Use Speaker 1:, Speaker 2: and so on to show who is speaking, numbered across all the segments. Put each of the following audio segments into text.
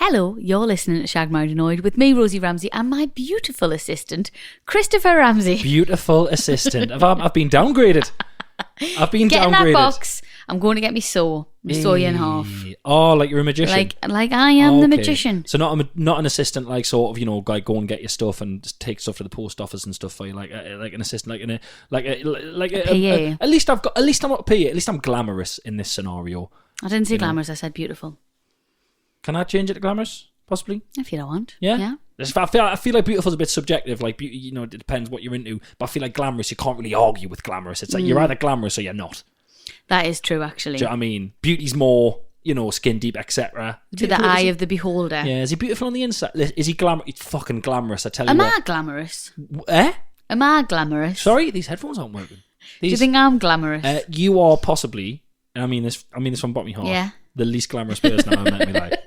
Speaker 1: Hello, you're listening to Shag Married Annoyed with me, Rosie Ramsey, and my beautiful assistant, Christopher Ramsey.
Speaker 2: Beautiful assistant. I've been downgraded.
Speaker 1: Get in that box. I'm going to get me saw. Saw you in half.
Speaker 2: Oh, like you're a magician.
Speaker 1: Like I am the magician.
Speaker 2: So not an assistant, like sort of, you know, like go and get your stuff and just take stuff to the post office and stuff for you, like an assistant, like a
Speaker 1: PA.
Speaker 2: At least I'm not a PA. At least I'm glamorous in this scenario.
Speaker 1: I didn't say glamorous. I said beautiful.
Speaker 2: Can I change it to glamorous? Possibly.
Speaker 1: If you don't want.
Speaker 2: Yeah. I feel like beautiful is a bit subjective. Like, you know, it depends what you're into. But I feel like glamorous, you can't really argue with glamorous. It's like you're either glamorous or you're not.
Speaker 1: That is true, actually.
Speaker 2: Do you know what I mean? Beauty's more, you know, skin deep, etc.
Speaker 1: To the eye of the beholder.
Speaker 2: Yeah, is he beautiful on the inside? Is he glamorous? He's fucking glamorous, I tell you
Speaker 1: Am
Speaker 2: what.
Speaker 1: I glamorous?
Speaker 2: Am
Speaker 1: I glamorous?
Speaker 2: Sorry, these headphones aren't working.
Speaker 1: Do you think I'm glamorous?
Speaker 2: You are possibly, and I mean this from the bottom of my heart,
Speaker 1: yeah,
Speaker 2: the least glamorous person I've ever met in my life.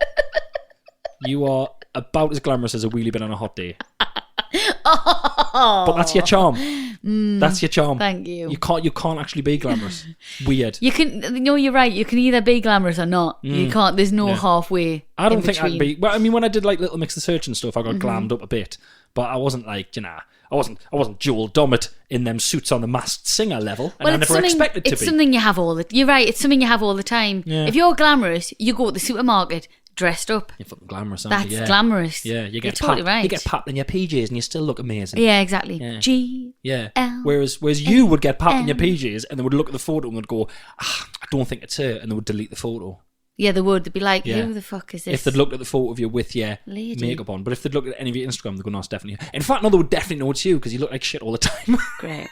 Speaker 2: You are about as glamorous as a wheelie bin on a hot day. But that's your charm. That's your charm.
Speaker 1: Thank you.
Speaker 2: You can't actually be glamorous. Weird.
Speaker 1: You can. No, you're right. You can either be glamorous or not. You can't. There's no halfway.
Speaker 2: I don't think I'd be. Well, I mean, when I did like Little Mix the Search and stuff, I got glammed up a bit, but I wasn't like, you know, I wasn't Joel Dommett in them suits on the Masked Singer level, and I never expected to be.
Speaker 1: It's something you have all the. You're right. It's something you have all the time.
Speaker 2: Yeah.
Speaker 1: If you're glamorous, you go to the supermarket dressed up.
Speaker 2: You're fucking glamorous, aren't you?
Speaker 1: That's
Speaker 2: Yeah.
Speaker 1: glamorous.
Speaker 2: Yeah, you get
Speaker 1: totally right.
Speaker 2: You get papped in your PJs and you still look amazing.
Speaker 1: Yeah, exactly.
Speaker 2: Yeah.
Speaker 1: G.
Speaker 2: Yeah.
Speaker 1: L.
Speaker 2: Whereas you would get papped in your PJs and they would look at the photo and would go, I don't think it's her, and they would delete the photo.
Speaker 1: Yeah, they would. They'd be like, who the fuck is this?
Speaker 2: If they'd looked at the photo of you with your makeup on. But if they'd looked at any of your Instagram, they'd go, no, it's definitely you. In fact, no, they would definitely know it's you because you look like shit all the time.
Speaker 1: Great.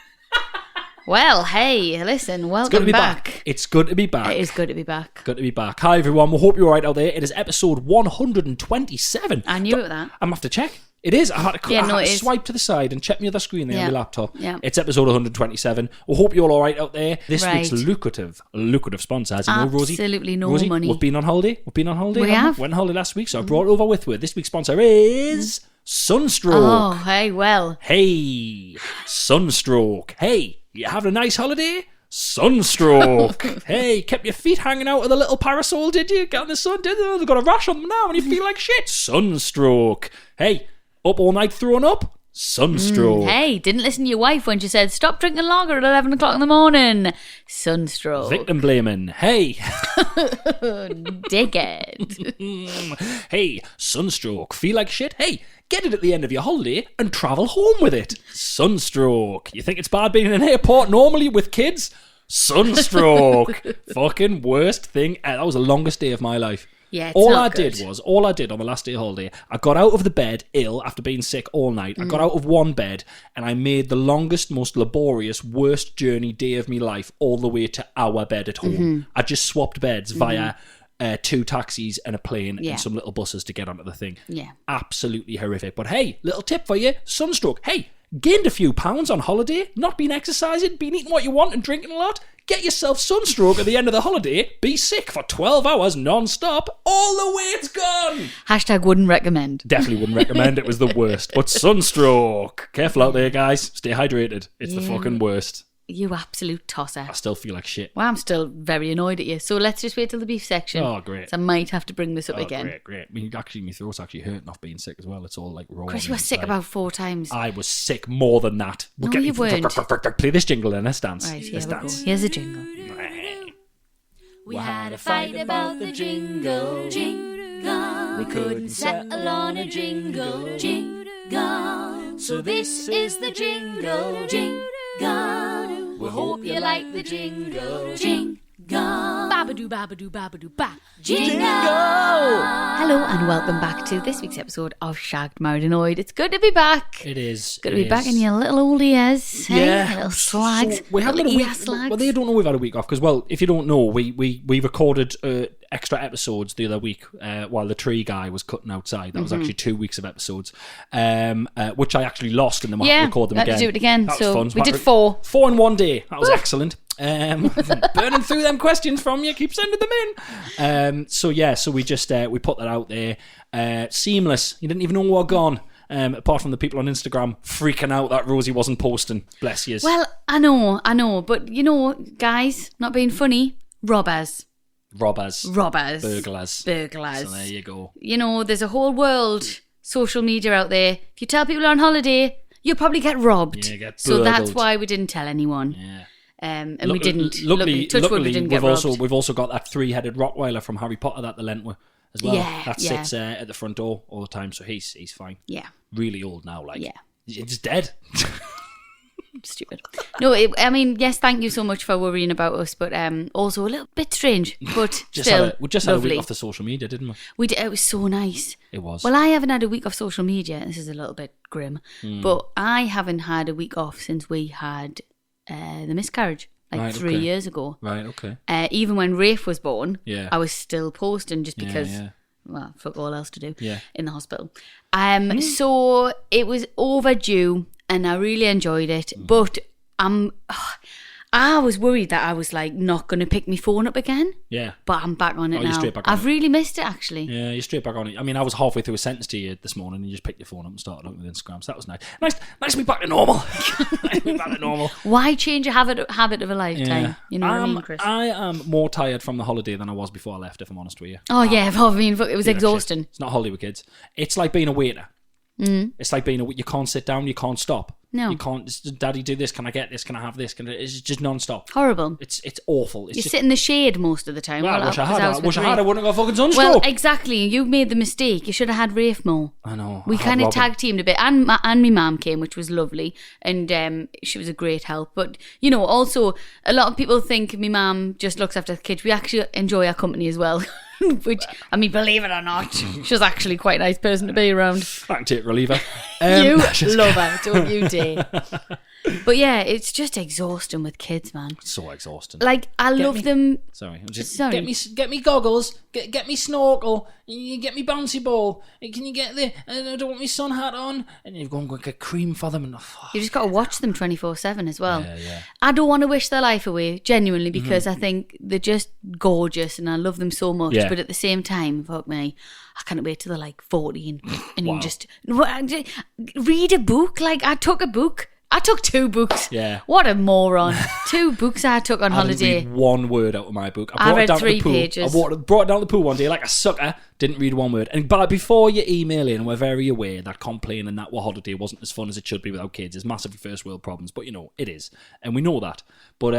Speaker 1: Well, hey, listen, welcome back.
Speaker 2: It's good to be back.
Speaker 1: It is good to be back.
Speaker 2: Good to be back. Hi, everyone. We hope you're all right out there. It is episode 127.
Speaker 1: I knew it that.
Speaker 2: I'm going to have to check. It is. I had to swipe to the side and check my other screen there on my laptop.
Speaker 1: Yeah.
Speaker 2: It's episode 127. We hope you're all right out there. This week's lucrative sponsor, as you know, Rosie.
Speaker 1: Absolutely no
Speaker 2: Rosie,
Speaker 1: money.
Speaker 2: We've been on holiday.
Speaker 1: We have.
Speaker 2: Went on holiday last week, so I brought it over with me. This week's sponsor is Sunstroke.
Speaker 1: Oh, hey, well.
Speaker 2: Hey, Sunstroke. Hey, you having a nice holiday? Sunstroke. Hey, kept your feet hanging out of the little parasol, did you? Got in the sun, did you? They've got a rash on them now and you feel like shit. Sunstroke. Hey, up all night throwing up? Sunstroke.
Speaker 1: Hey, didn't listen to your wife when she said, stop drinking lager at 11 o'clock in the morning. Sunstroke.
Speaker 2: Victim blaming. Hey.
Speaker 1: Dickhead.
Speaker 2: Hey, Sunstroke. Feel like shit? Hey, get it at the end of your holiday and travel home with it. Sunstroke. You think it's bad being in an airport normally with kids? Sunstroke. Fucking worst thing. That was the longest day of my life.
Speaker 1: Yeah,
Speaker 2: all I did on the last day of holiday, I got out of the bed ill after being sick all night. I got out of one bed and I made the longest, most laborious, worst journey day of my life all the way to our bed at home. I just swapped beds via 2 taxis and a plane and some little buses to get onto the thing.
Speaker 1: Yeah.
Speaker 2: Absolutely horrific. But hey, little tip for you, sunstroke. Hey, gained a few pounds on holiday, not been exercising, been eating what you want and drinking a lot. Get yourself sunstroke at the end of the holiday, be sick for 12 hours non-stop, all the way it's gone.
Speaker 1: # wouldn't recommend.
Speaker 2: Definitely wouldn't recommend, it was the worst. But sunstroke. Careful out there, guys. Stay hydrated. It's the fucking worst.
Speaker 1: You absolute tosser.
Speaker 2: I still feel like shit.
Speaker 1: Well, I'm still very annoyed at you. So let's just wait till the beef section.
Speaker 2: Oh, great.
Speaker 1: So I might have to bring this up again.
Speaker 2: Great. I mean, actually, my throat's actually hurting off being sick as well. It's all like raw.
Speaker 1: Chris, you were sick about 4 times.
Speaker 2: I was sick more than that.
Speaker 1: No, you weren't.
Speaker 2: Play this jingle then. Let's dance.
Speaker 1: Right, here we go. Here's a jingle.
Speaker 3: We had a fight about the jingle. We couldn't settle on a jingle. So this is the jingle. We hope you like the jingle. Babadoo, babadoo, babadoo, ba. Jingle!
Speaker 1: Hello and welcome back to this week's episode of Shagged, Married Annoyed. It's good to be back.
Speaker 2: It is.
Speaker 1: Good to be back in your little old ears.
Speaker 2: Yeah.
Speaker 1: Hey? Little slags.
Speaker 2: So we had a week.
Speaker 1: Slags.
Speaker 2: Well, they don't know we've had a week off because, well, if you don't know, we recorded extra episodes the other week while the tree guy was cutting outside. That was actually 2 weeks of episodes, which I actually lost and then we had to record them again.
Speaker 1: Yeah, do it again.
Speaker 2: That
Speaker 1: so
Speaker 2: was fun.
Speaker 1: We did 4.
Speaker 2: 4 in one day. That was excellent. Burning through them questions from you, keep sending them in. So we just we put that out there. Seamless. You didn't even know we were gone. Apart from the people on Instagram freaking out that Rosie wasn't posting. Bless yous.
Speaker 1: Well, I know, but you know, guys, not being funny, robbers.
Speaker 2: Robbers. Burglars. So there you go.
Speaker 1: You know, there's a whole world social media out there. If you tell people you're on holiday, you'll probably get robbed.
Speaker 2: Yeah, get
Speaker 1: so that's
Speaker 2: burgled.
Speaker 1: why we didn't tell anyone.
Speaker 2: Yeah.
Speaker 1: And we didn't.
Speaker 2: Luckily,
Speaker 1: touch wood, we didn't get robbed.
Speaker 2: we've also got that 3-headed Rottweiler from Harry Potter that they lent with as well.
Speaker 1: Yeah,
Speaker 2: that sits at the front door all the time, so he's fine.
Speaker 1: Yeah.
Speaker 2: Really old now, like.
Speaker 1: Yeah.
Speaker 2: It's dead.
Speaker 1: Stupid. No, I mean, yes, thank you so much for worrying about us, but also a little bit strange, but
Speaker 2: we
Speaker 1: still
Speaker 2: just had a
Speaker 1: lovely.
Speaker 2: week off the social media, didn't we?
Speaker 1: It was so nice.
Speaker 2: It was.
Speaker 1: Well, I haven't had a week off social media. This is a little bit grim, but I haven't had a week off since we had the miscarriage, like 3 years ago.
Speaker 2: Right, okay.
Speaker 1: Even when Rafe was born,
Speaker 2: Yeah.
Speaker 1: I was still posting just because,
Speaker 2: Yeah.
Speaker 1: well, fuck all else to do
Speaker 2: Yeah.
Speaker 1: in the hospital. So it was overdue and I really enjoyed it, but I was worried that I was like not going to pick my phone up again.
Speaker 2: Yeah.
Speaker 1: But I'm back on it
Speaker 2: you're
Speaker 1: now.
Speaker 2: straight back on
Speaker 1: I've really missed it actually.
Speaker 2: Yeah, you're straight back on it. I mean, I was halfway through a sentence to you this morning and you just picked your phone up and started looking at Instagram, so that was nice. Nice to be back to normal. Nice to be back to normal.
Speaker 1: Why change a habit of a lifetime?
Speaker 2: Yeah.
Speaker 1: You know what I mean, Chris?
Speaker 2: I am more tired from the holiday than I was before I left, if I'm honest with you.
Speaker 1: Oh yeah, I mean, it was exhausting.
Speaker 2: It's not holiday with kids. It's like being a waiter. It's like being you can't sit down, you can't stop.
Speaker 1: No.
Speaker 2: You can't, Daddy, do this, can I get this, can I have this? It's just non-stop.
Speaker 1: Horrible.
Speaker 2: It's awful.
Speaker 1: You sit in the shade most of the time.
Speaker 2: Well, I wish I had. I wouldn't have got fucking
Speaker 1: Well,
Speaker 2: sunstroke.
Speaker 1: exactly. You made the mistake. You should have had Rafe more.
Speaker 2: I know.
Speaker 1: We kind of tag teamed a bit, and my mum came, which was lovely, and she was a great help. But you know, also a lot of people think my mum just looks after the kids. We actually enjoy our company as well. Which, I mean, believe it or not, she's actually quite a nice person to be around.
Speaker 2: I can take reliever.
Speaker 1: You love her, don't you dare? But yeah, it's just exhausting with kids, man.
Speaker 2: It's so exhausting.
Speaker 1: Like, I love them.
Speaker 2: Sorry.
Speaker 1: Sorry.
Speaker 2: Get me goggles. Get me snorkel. You get me bouncy ball. Can you get the? I don't want my sun hat on. And you've gone get cream for them. And
Speaker 1: You just got to watch them 24/7 as well.
Speaker 2: Yeah.
Speaker 1: I don't want to wish their life away, genuinely, because I think they're just gorgeous and I love them so much.
Speaker 2: Yeah.
Speaker 1: But at the same time, fuck me, I can't wait till they're like 14 and
Speaker 2: Wow.
Speaker 1: you just read a book. Like, I took a book. I took 2 books.
Speaker 2: Yeah.
Speaker 1: What a moron. 2 books I took on
Speaker 2: I
Speaker 1: holiday.
Speaker 2: didn't read one word out of my book.
Speaker 1: I
Speaker 2: brought it
Speaker 1: read
Speaker 2: down to
Speaker 1: 3
Speaker 2: the pool.
Speaker 1: pages.
Speaker 2: I brought it down to the pool one day like a sucker. Didn't read one word. And but before you email in, we're very aware that complaining that our holiday wasn't as fun as it should be without kids is massively first world problems. But you know, it is. And we know that. But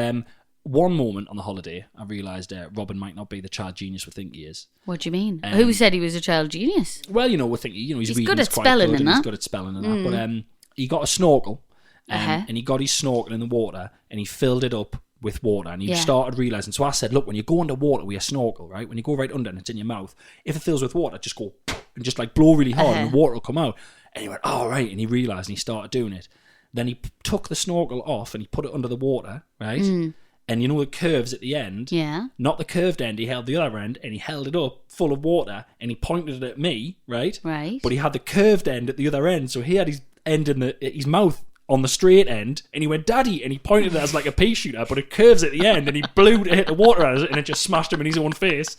Speaker 2: one moment on the holiday, I realised Robin might not be the child genius we think he is.
Speaker 1: What do you mean? Who said he was a child genius?
Speaker 2: Well, you know, we think he's reading,
Speaker 1: good at
Speaker 2: quite
Speaker 1: spelling
Speaker 2: good,
Speaker 1: and
Speaker 2: He's
Speaker 1: that.
Speaker 2: good at spelling and that. But he got a snorkel, and he got his snorkel in the water, and he filled it up with water, and he started realising. So I said, look, when you go underwater with a snorkel, right, when you go right under and it's in your mouth, if it fills with water, just go and just like blow really hard, and the water will come out. And he went, oh, right, and he realised, and he started doing it. Then he took the snorkel off and he put it under the water, right? And you know the curves at the end?
Speaker 1: Yeah.
Speaker 2: Not the curved end, he held the other end and he held it up full of water and he pointed it at me, right?
Speaker 1: Right.
Speaker 2: But he had the curved end at the other end, so he had his end in his mouth on the straight end and he went, Daddy, and he pointed it as like a pea shooter, but it curves at the end and he blew to hit the water at it and it just smashed him in his own face.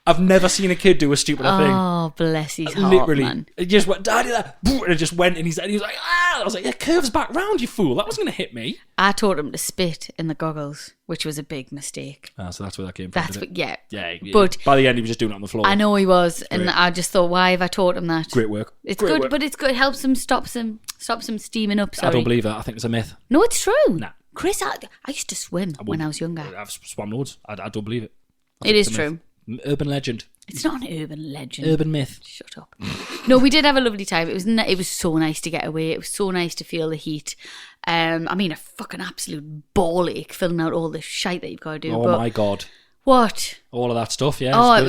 Speaker 2: I've never seen a kid do a stupider thing.
Speaker 1: Oh, bless his heart,
Speaker 2: Literally,
Speaker 1: man.
Speaker 2: it just went, Daddy, that, and it just went, and he was like, ah! I was like, it curves back round, you fool. That wasn't going to hit me.
Speaker 1: I taught him to spit in the goggles, which was a big mistake.
Speaker 2: So that's where that came from.
Speaker 1: That's what, yeah.
Speaker 2: Yeah.
Speaker 1: But
Speaker 2: by the end, he was just doing it on the floor.
Speaker 1: I know he was, and
Speaker 2: great.
Speaker 1: I just thought, why have I taught him that?
Speaker 2: Great work.
Speaker 1: It's
Speaker 2: Great
Speaker 1: good,
Speaker 2: work.
Speaker 1: but it's good. It helps him stops him steaming up. Sorry.
Speaker 2: I don't believe that. I think it's a myth.
Speaker 1: No, it's true.
Speaker 2: Nah.
Speaker 1: Chris, I used to swim when I was younger.
Speaker 2: I've swum loads. I don't believe it.
Speaker 1: It is true.
Speaker 2: Urban legend.
Speaker 1: It's not an urban legend.
Speaker 2: Urban myth.
Speaker 1: Shut up. No, we did have a lovely time. It was so nice to get away. It was so nice to feel the heat. I mean, a fucking absolute ball ache filling out all the shite that you've got to do.
Speaker 2: Oh my God.
Speaker 1: What?
Speaker 2: All of that stuff, yeah.
Speaker 1: I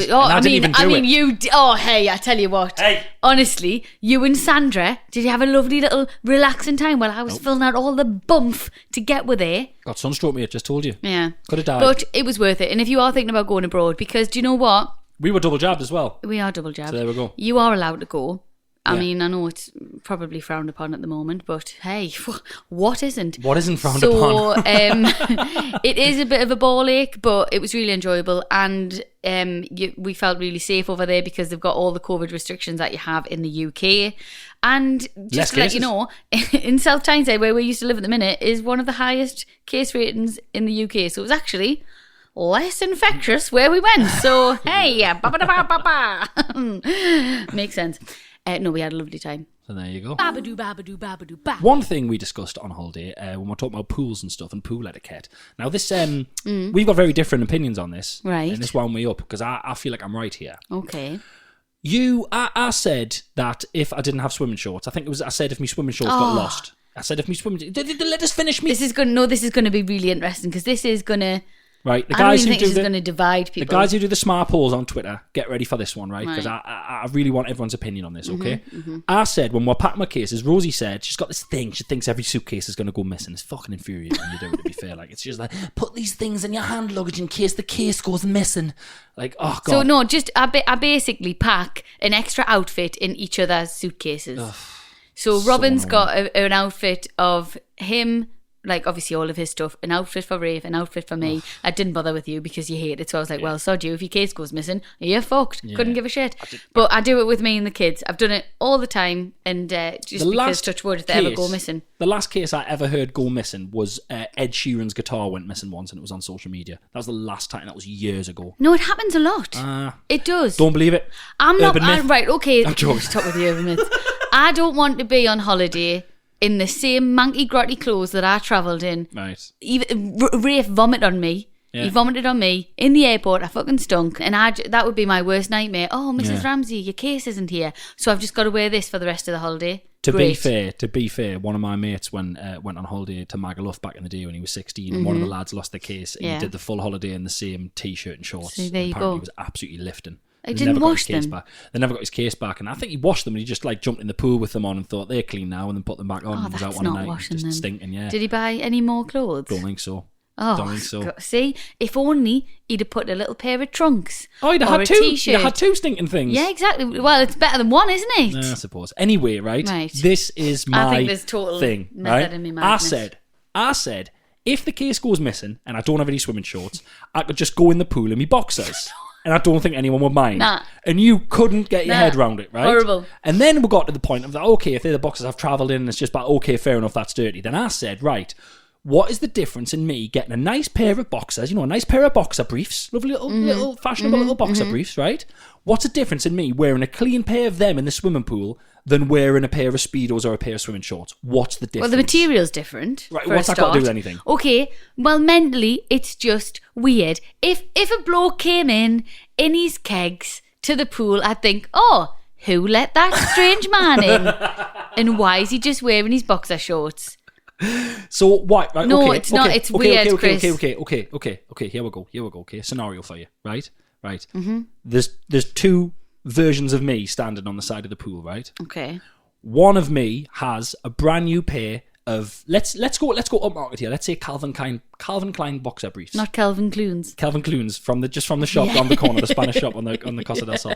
Speaker 1: mean,
Speaker 2: it.
Speaker 1: hey, I tell you what.
Speaker 2: Hey.
Speaker 1: Honestly, you and Sandra, did you have a lovely little relaxing time while I was filling out all the bump to get with there?
Speaker 2: Got sunstroke, mate, just told you.
Speaker 1: Yeah.
Speaker 2: Could have died.
Speaker 1: But it was worth it. And if you are thinking about going abroad, because do you know what?
Speaker 2: We were double jabbed as well.
Speaker 1: We are double jabbed.
Speaker 2: So there we go.
Speaker 1: You are allowed to go. I
Speaker 2: Yeah.
Speaker 1: mean, I know it's probably frowned upon at the moment, but hey, what isn't?
Speaker 2: What isn't frowned upon?
Speaker 1: It is a bit of a ball ache, but it was really enjoyable, and we felt really safe over there because they've got all the COVID restrictions that you have in the UK. And just to let you know, in South Tyneside, where we used to live at the minute, is one of the highest case ratings in the UK. So it was actually less infectious where we went. So, hey, ba-ba-da-ba-ba-ba. Makes sense. No, we had a lovely time.
Speaker 2: So there you go.
Speaker 3: Babadoo, babadoo, babadoo, ba.
Speaker 2: One thing we discussed on holiday when we're talking about pools and stuff and pool etiquette. Now this, we've got very different opinions on this.
Speaker 1: Right.
Speaker 2: And this wound me up because I feel like I'm right here.
Speaker 1: Okay.
Speaker 2: I said that if I didn't have swimming shorts, I said if my swimming shorts got lost. I said if my swimming... Let us finish me.
Speaker 1: This is going to be really interesting because this is going to...
Speaker 2: Right, the
Speaker 1: I don't
Speaker 2: guys
Speaker 1: even
Speaker 2: who
Speaker 1: think
Speaker 2: do
Speaker 1: this is
Speaker 2: the
Speaker 1: going to divide people.
Speaker 2: the guys who do the smart polls on Twitter, get ready for this one, right? Because
Speaker 1: Right.
Speaker 2: I really want everyone's opinion on this. Okay, I said when we're packing my cases, Rosie said she's got this thing. She thinks every suitcase is going to go missing. It's fucking infuriating when you do it. To be fair, like it's just like put these things in your hand luggage in case the case goes missing. Like oh god.
Speaker 1: So no, just I basically pack an extra outfit in each other's suitcases. So Robin's got an outfit of him, like obviously all of his stuff, an outfit for Rafe, an outfit for me. I didn't bother with you because you hate it, so I was like, well, sod you, if your case goes missing, you're fucked. Couldn't give a shit. But I do it with me and the kids. I've done it all the time, and just because touch wood if they ever go missing.
Speaker 2: The last case I ever heard go missing was Ed Sheeran's guitar went missing once, and it was on social media. That was the last time. That was years ago.
Speaker 1: No, it happens a lot. It does.
Speaker 2: Don't believe it.
Speaker 1: I'm not
Speaker 2: Urban myth.
Speaker 1: right. Okay,
Speaker 2: I'm joking.
Speaker 1: stop with the urban myths. I don't want to be on holiday in the same manky grotty clothes that I travelled in.
Speaker 2: Right.
Speaker 1: Even Rafe vomited on me.
Speaker 2: Yeah.
Speaker 1: He vomited on me in the airport. I fucking stunk, and that would be my worst nightmare. Oh, Mrs. Ramsey, your case isn't here, so I've just got to wear this for the rest of the holiday.
Speaker 2: To
Speaker 1: Great.
Speaker 2: be fair, one of my mates went on holiday to Magaluf back in the day when he was 16, and one of the lads lost their case, and he did the full holiday in the same t-shirt and shorts.
Speaker 1: See, there you
Speaker 2: Apparently
Speaker 1: go.
Speaker 2: He was absolutely lifting.
Speaker 1: I didn't wash them.
Speaker 2: They never got his case back, and I think he washed them, and he just like jumped in the pool with them on and thought they're clean now, and then put them back on.
Speaker 1: Oh,
Speaker 2: and was
Speaker 1: that's
Speaker 2: out one
Speaker 1: not
Speaker 2: night,
Speaker 1: washing
Speaker 2: just
Speaker 1: them.
Speaker 2: stinking. Yeah.
Speaker 1: Did he buy any more clothes?
Speaker 2: Don't think so.
Speaker 1: Oh,
Speaker 2: Don't think so.
Speaker 1: God. See, if only he'd have put a little pair of trunks.
Speaker 2: Oh, he'd
Speaker 1: or
Speaker 2: have
Speaker 1: a
Speaker 2: had two.
Speaker 1: t-shirt.
Speaker 2: He'd had two stinking things.
Speaker 1: Yeah, exactly. Well, it's better than one, isn't it?
Speaker 2: I suppose. Anyway, right?
Speaker 1: Right.
Speaker 2: This is my
Speaker 1: I think there's total
Speaker 2: thing.
Speaker 1: method
Speaker 2: Right?
Speaker 1: in me madness.
Speaker 2: I said, if the case goes missing and I don't have any swimming shorts, I could just go in the pool in my boxers. And I don't think anyone would mind.
Speaker 1: Nah.
Speaker 2: And you couldn't get your head around it, right?
Speaker 1: Horrible.
Speaker 2: And then we got to the point of, okay, if they're the boxers I've travelled in, and it's just about, okay, fair enough, that's dirty. Then I said, right, what is the difference in me getting a nice pair of boxers, a nice pair of boxer briefs, lovely little fashionable little boxer briefs, right? What's the difference in me wearing a clean pair of them in the swimming pool than wearing a pair of Speedos or a pair of swimming shorts? What's the difference?
Speaker 1: Well, the material's different.
Speaker 2: Right,
Speaker 1: for
Speaker 2: what's
Speaker 1: a
Speaker 2: that got to do
Speaker 1: start.
Speaker 2: with anything?
Speaker 1: Okay, well, mentally, it's just weird. If a bloke came in his kegs to the pool, I'd think, oh, who let that strange man in? And why is he just wearing his boxer shorts?
Speaker 2: So what? Right,
Speaker 1: No,
Speaker 2: okay,
Speaker 1: it's not. It's weird, Chris.
Speaker 2: Okay. Here we go. Okay, scenario for you. Right. Mm-hmm. There's two versions of me standing on the side of the pool. Right.
Speaker 1: Okay.
Speaker 2: One of me has a brand new pair of let's go upmarket here. Let's say Calvin Klein boxer briefs.
Speaker 1: Not Calvin Clunes.
Speaker 2: Calvin Clunes from the shop on the corner, the Spanish shop on the Costa del Sol.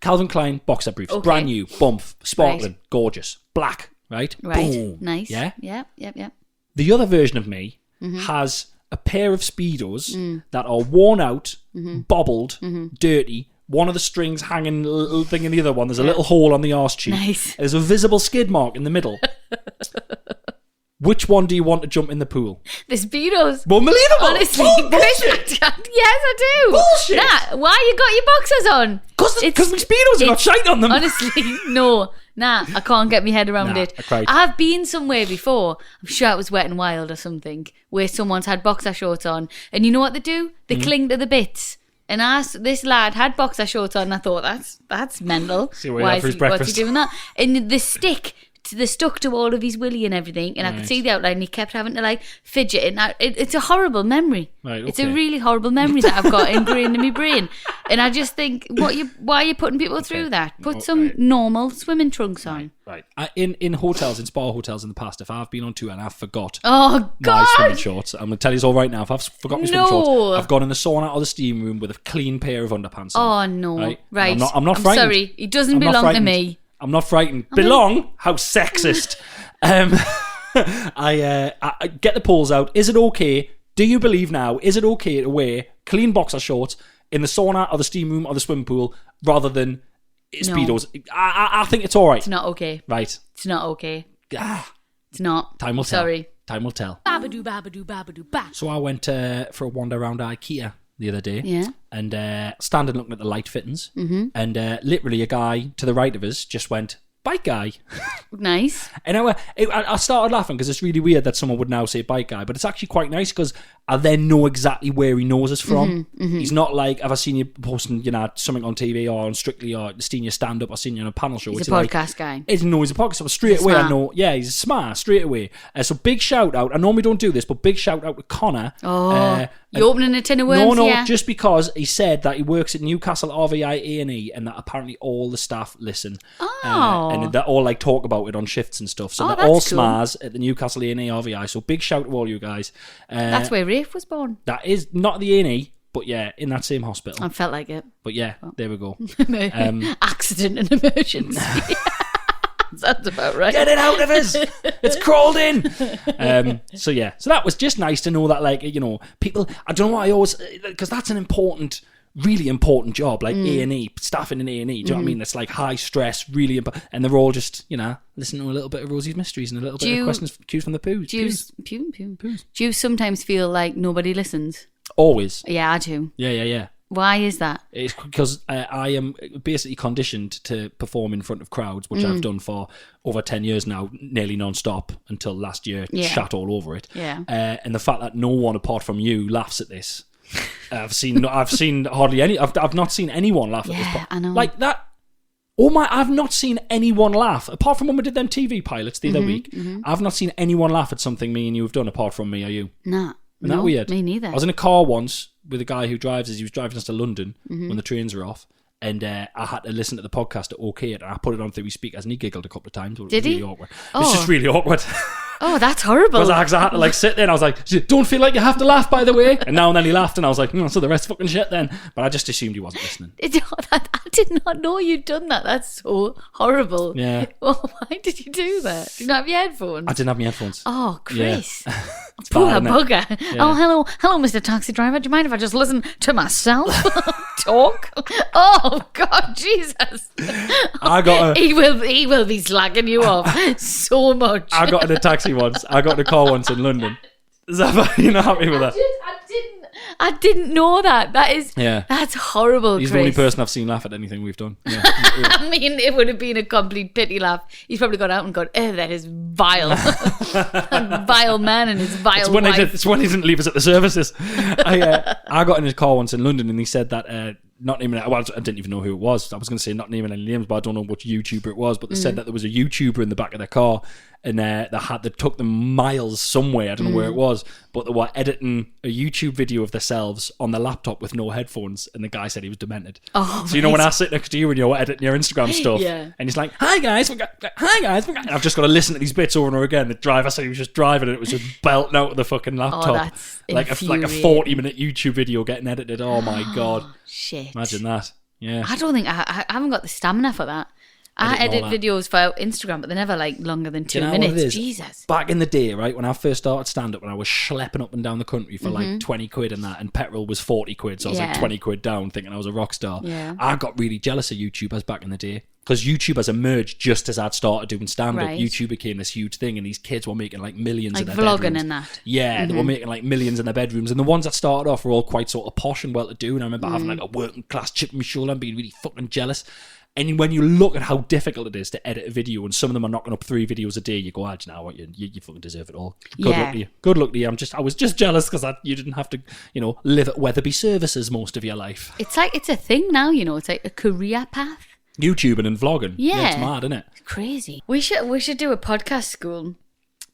Speaker 2: Calvin Klein boxer briefs,
Speaker 1: Okay.
Speaker 2: brand new, bump, sparkling,
Speaker 1: Right.
Speaker 2: gorgeous, black. Right.
Speaker 1: Right.
Speaker 2: Boom.
Speaker 1: Nice.
Speaker 2: Yeah.
Speaker 1: Yeah.
Speaker 2: The other version of me
Speaker 1: Mm-hmm.
Speaker 2: has a pair of Speedos
Speaker 1: Mm.
Speaker 2: that are worn out,
Speaker 1: Mm-hmm.
Speaker 2: bobbled, dirty. One of the strings hanging, a little thing in the other one. There's a little hole on the arse cheek.
Speaker 1: Nice.
Speaker 2: There's a visible skid mark in the middle. Which one do you want to jump in the pool?
Speaker 1: The Speedos.
Speaker 2: Unbelievable!
Speaker 1: Honestly,
Speaker 2: Oh,
Speaker 1: Chris, yes, I do.
Speaker 2: Bullshit.
Speaker 1: Nah, why you got your boxers on?
Speaker 2: Because my Speedos have got shite on them.
Speaker 1: Honestly, no. Nah, I can't get my head around
Speaker 2: Nah,
Speaker 1: it.
Speaker 2: I cried.
Speaker 1: I've been somewhere before. I'm sure it was Wet and Wild or something, where someone's had boxer shorts on, and you know what they do? They
Speaker 2: Mm-hmm.
Speaker 1: cling to the bits. And this lad had boxer shorts on, and I thought that's mental.
Speaker 2: See what he had for his breakfast.
Speaker 1: What's he doing that? And the stuck to all of his willy and everything, and I could see the outline, and he kept having to like fidget, and it's a horrible memory.
Speaker 2: Right,
Speaker 1: It's a
Speaker 2: okay.
Speaker 1: really horrible memory that I've got ingrained in my brain, and I just think, why are you putting people through that? Put some
Speaker 2: right.
Speaker 1: normal swimming trunks on.
Speaker 2: Right. In hotels, in spa hotels in the past, if I've been on tour and I've forgot
Speaker 1: Oh
Speaker 2: my
Speaker 1: God!
Speaker 2: swimming shorts, I'm going to tell you this all right now. If I've forgot my swimming
Speaker 1: No.
Speaker 2: shorts, I've gone in the sauna or the steam room with a clean pair of underpants on.
Speaker 1: Oh no!
Speaker 2: Right?
Speaker 1: Right.
Speaker 2: I'm not frightened.
Speaker 1: Sorry, it doesn't
Speaker 2: I'm not
Speaker 1: belong to
Speaker 2: frightened.
Speaker 1: me.
Speaker 2: I'm not frightened. Belong? How sexist. I get the polls out. Is it okay? Do you believe now? Is it okay to wear clean boxer shorts in the sauna or the steam room or the swimming pool rather than Speedos? I think it's all right.
Speaker 1: It's not okay.
Speaker 2: Right.
Speaker 1: It's not okay.
Speaker 2: Ah,
Speaker 1: It's not.
Speaker 2: time will tell.
Speaker 1: Sorry.
Speaker 2: Time will tell.
Speaker 3: Babadoo, babadoo, babadoo, ba.
Speaker 2: So I went for a wander around IKEA the other day.
Speaker 1: Yeah.
Speaker 2: And standing looking at the light fittings. Mm-hmm. And literally a guy to the right of us just went, bike guy.
Speaker 1: Nice.
Speaker 2: And I started laughing because it's really weird that someone would now say bike guy, but it's actually quite nice because I then know exactly where he knows us from. He's not like, have I seen you posting, something on TV or on Strictly or seen you stand up or seen you on a panel show?
Speaker 1: He's
Speaker 2: it's
Speaker 1: a podcast guy.
Speaker 2: He didn't know he's a podcast, so straight away I know, he's smart, straight away. So big shout out, I normally don't do this, but big shout out to Connor.
Speaker 1: You opening a tin of worms here?
Speaker 2: Just because he said that he works at Newcastle RVI A&E and that apparently all the staff listen. And they all like talk about it on shifts and stuff. So they're all smars at the Newcastle A&E RVI. So big shout to all you guys.
Speaker 1: That's where Rafe was born.
Speaker 2: That is not the A&E, but yeah, in that same hospital.
Speaker 1: I felt like it.
Speaker 2: But yeah, there we go.
Speaker 1: Accident and emergency. Sounds about right.
Speaker 2: Get it out of us! It's crawled in! So that was just nice to know that, like, people, I don't know why I always, because that's an important, really important job, like A&E, staffing in A&E, do you know what I mean? It's like high stress, really important, and they're all just, listening to a little bit of Rosie's Mysteries and a little bit of questions, cues from the poos.
Speaker 1: Do you sometimes feel like nobody listens?
Speaker 2: Always.
Speaker 1: Yeah, I do.
Speaker 2: Yeah.
Speaker 1: Why is that?
Speaker 2: It's because I am basically conditioned to perform in front of crowds, which I've done for over 10 years now, nearly non-stop until last year, shat all over it.
Speaker 1: Yeah.
Speaker 2: And the fact that no one apart from you laughs at this. I've seen hardly any. I've not seen anyone laugh at this.
Speaker 1: Yeah, I know.
Speaker 2: Like that. I've not seen anyone laugh apart from when we did them TV pilots the other week. I've not seen anyone laugh at something me and you have done apart from me or you.
Speaker 1: Nah.
Speaker 2: Isn't that weird?
Speaker 1: Me neither.
Speaker 2: I was in a car once with a guy who drives us. He was driving us to London when the trains were off. And I had to listen to the podcast at OK It, and I put it on through his speakers, and he giggled a couple of times.
Speaker 1: Did he?
Speaker 2: Really awkward. It's just really awkward.
Speaker 1: Oh, that's horrible.
Speaker 2: Because I had to like sit there and I was like, don't feel like you have to laugh, by the way. And now and then he laughed and I was like, so the rest fucking shit then. But I just assumed he wasn't listening.
Speaker 1: I did not know you'd done that. That's so horrible.
Speaker 2: Yeah.
Speaker 1: Well, why did you do that? Do you not have your headphones?
Speaker 2: I didn't have my headphones.
Speaker 1: Oh, Chris.
Speaker 2: Yeah.
Speaker 1: Poor
Speaker 2: bad,
Speaker 1: bugger.
Speaker 2: Yeah.
Speaker 1: Oh, hello, Mr. Taxi Driver. Do you mind if I just listen to myself talk? Oh, God, Jesus. He will be slacking you off so much.
Speaker 2: I got in a taxi once. I got in a car once in London. Is that, you're not happy with that?
Speaker 1: I didn't know that. That's horrible,
Speaker 2: He's
Speaker 1: Chris.
Speaker 2: the only person I've seen laugh at anything we've done. Yeah.
Speaker 1: I mean, it would have been a complete pity laugh. He's probably gone out and gone, that is vile. That vile man and his vile wife.
Speaker 2: It's when he didn't leave us at the services. I got in his car once in London and he said that, not naming it, well, I didn't even know who it was. I was going to say not naming any names, but I don't know which YouTuber it was. But they said that there was a YouTuber in the back of their car, and they took them miles somewhere. I don't know where it was, but they were editing a YouTube video of themselves on the laptop with no headphones, and the guy said he was demented.
Speaker 1: Oh,
Speaker 2: so when I sit next to you and you're editing your Instagram stuff, and he's like, "Hi guys, and I've just got to listen to these bits over and over again. The driver said he was just driving, and it was just belting out of the fucking laptop,
Speaker 1: that's
Speaker 2: like a 40-minute YouTube video getting edited. Oh my god,
Speaker 1: shit!
Speaker 2: Imagine that. Yeah,
Speaker 1: I don't think I haven't got the stamina for that. I edit videos for Instagram, but they're never like longer than 2 minutes. Jesus.
Speaker 2: Back in the day, right, when I first started stand-up, when I was schlepping up and down the country for like 20 quid and that, and petrol was 40 quid, so I was like 20 quid down thinking I was a rock star.
Speaker 1: Yeah.
Speaker 2: I got really jealous of YouTubers back in the day, because YouTubers emerged just as I'd started doing stand-up.
Speaker 1: Right.
Speaker 2: YouTube became this huge thing, and these kids were making like millions
Speaker 1: like
Speaker 2: in their
Speaker 1: vlogging
Speaker 2: bedrooms.
Speaker 1: and that.
Speaker 2: Yeah, they were making like millions in their bedrooms, and the ones that started off were all quite sort of posh and well-to-do, and I remember having like a working class chip on my shoulder and being really fucking jealous. And when you look at how difficult it is to edit a video, and some of them are knocking up 3 videos a day, you go, you know what, you fucking deserve it all. Good luck to you. Good luck to you. I was just jealous because you didn't have to, live at Weatherby Services most of your life.
Speaker 1: It's like, it's a thing now, it's like a career path.
Speaker 2: YouTubing and vlogging.
Speaker 1: Yeah.
Speaker 2: It's mad, isn't it?
Speaker 1: It's crazy. We should do a podcast school.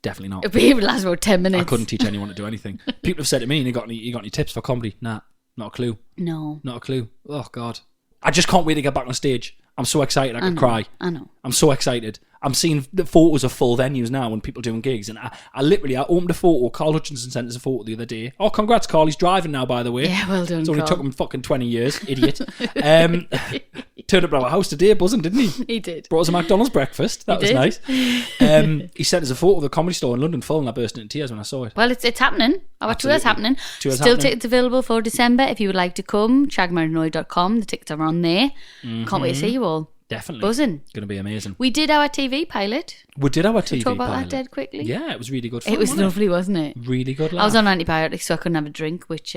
Speaker 2: Definitely not.
Speaker 1: It would last about 10 minutes.
Speaker 2: I couldn't teach anyone to do anything. People have said to me, you got any tips for comedy? Nah, not a clue.
Speaker 1: No.
Speaker 2: Not a clue. Oh, God. I just can't wait to get back on stage. I'm so excited I could cry.
Speaker 1: I know.
Speaker 2: I'm so excited. I'm seeing the photos of full venues now when people doing gigs, and I opened a photo. Carl Hutchinson sent us a photo the other day. Oh, congrats, Carl. He's driving now, by the way.
Speaker 1: Yeah, well done,
Speaker 2: It's only
Speaker 1: Carl.
Speaker 2: took him fucking 20 years. Idiot. Turned up at our house today, buzzing, didn't he?
Speaker 1: He did.
Speaker 2: Brought us a McDonald's breakfast. That was
Speaker 1: did.
Speaker 2: nice. He sent us a photo of the Comedy Store in London full, and I burst into tears when I saw it.
Speaker 1: Well, it's happening. Our tour's happening.
Speaker 2: Tour's
Speaker 1: Still
Speaker 2: happening.
Speaker 1: tickets available for December. If you would like to come, shagmarinoi.com. The tickets are on there. Can't wait to see you all.
Speaker 2: Definitely.
Speaker 1: Buzzing.
Speaker 2: Going to be amazing.
Speaker 1: We did our TV pilot.
Speaker 2: We did our TV
Speaker 1: Talk about
Speaker 2: pilot.
Speaker 1: that dead quickly.
Speaker 2: Yeah, it was really good fun.
Speaker 1: It was
Speaker 2: wasn't
Speaker 1: lovely, wasn't it?
Speaker 2: Really good laugh.
Speaker 1: I was on antibiotics, so I couldn't have a drink, which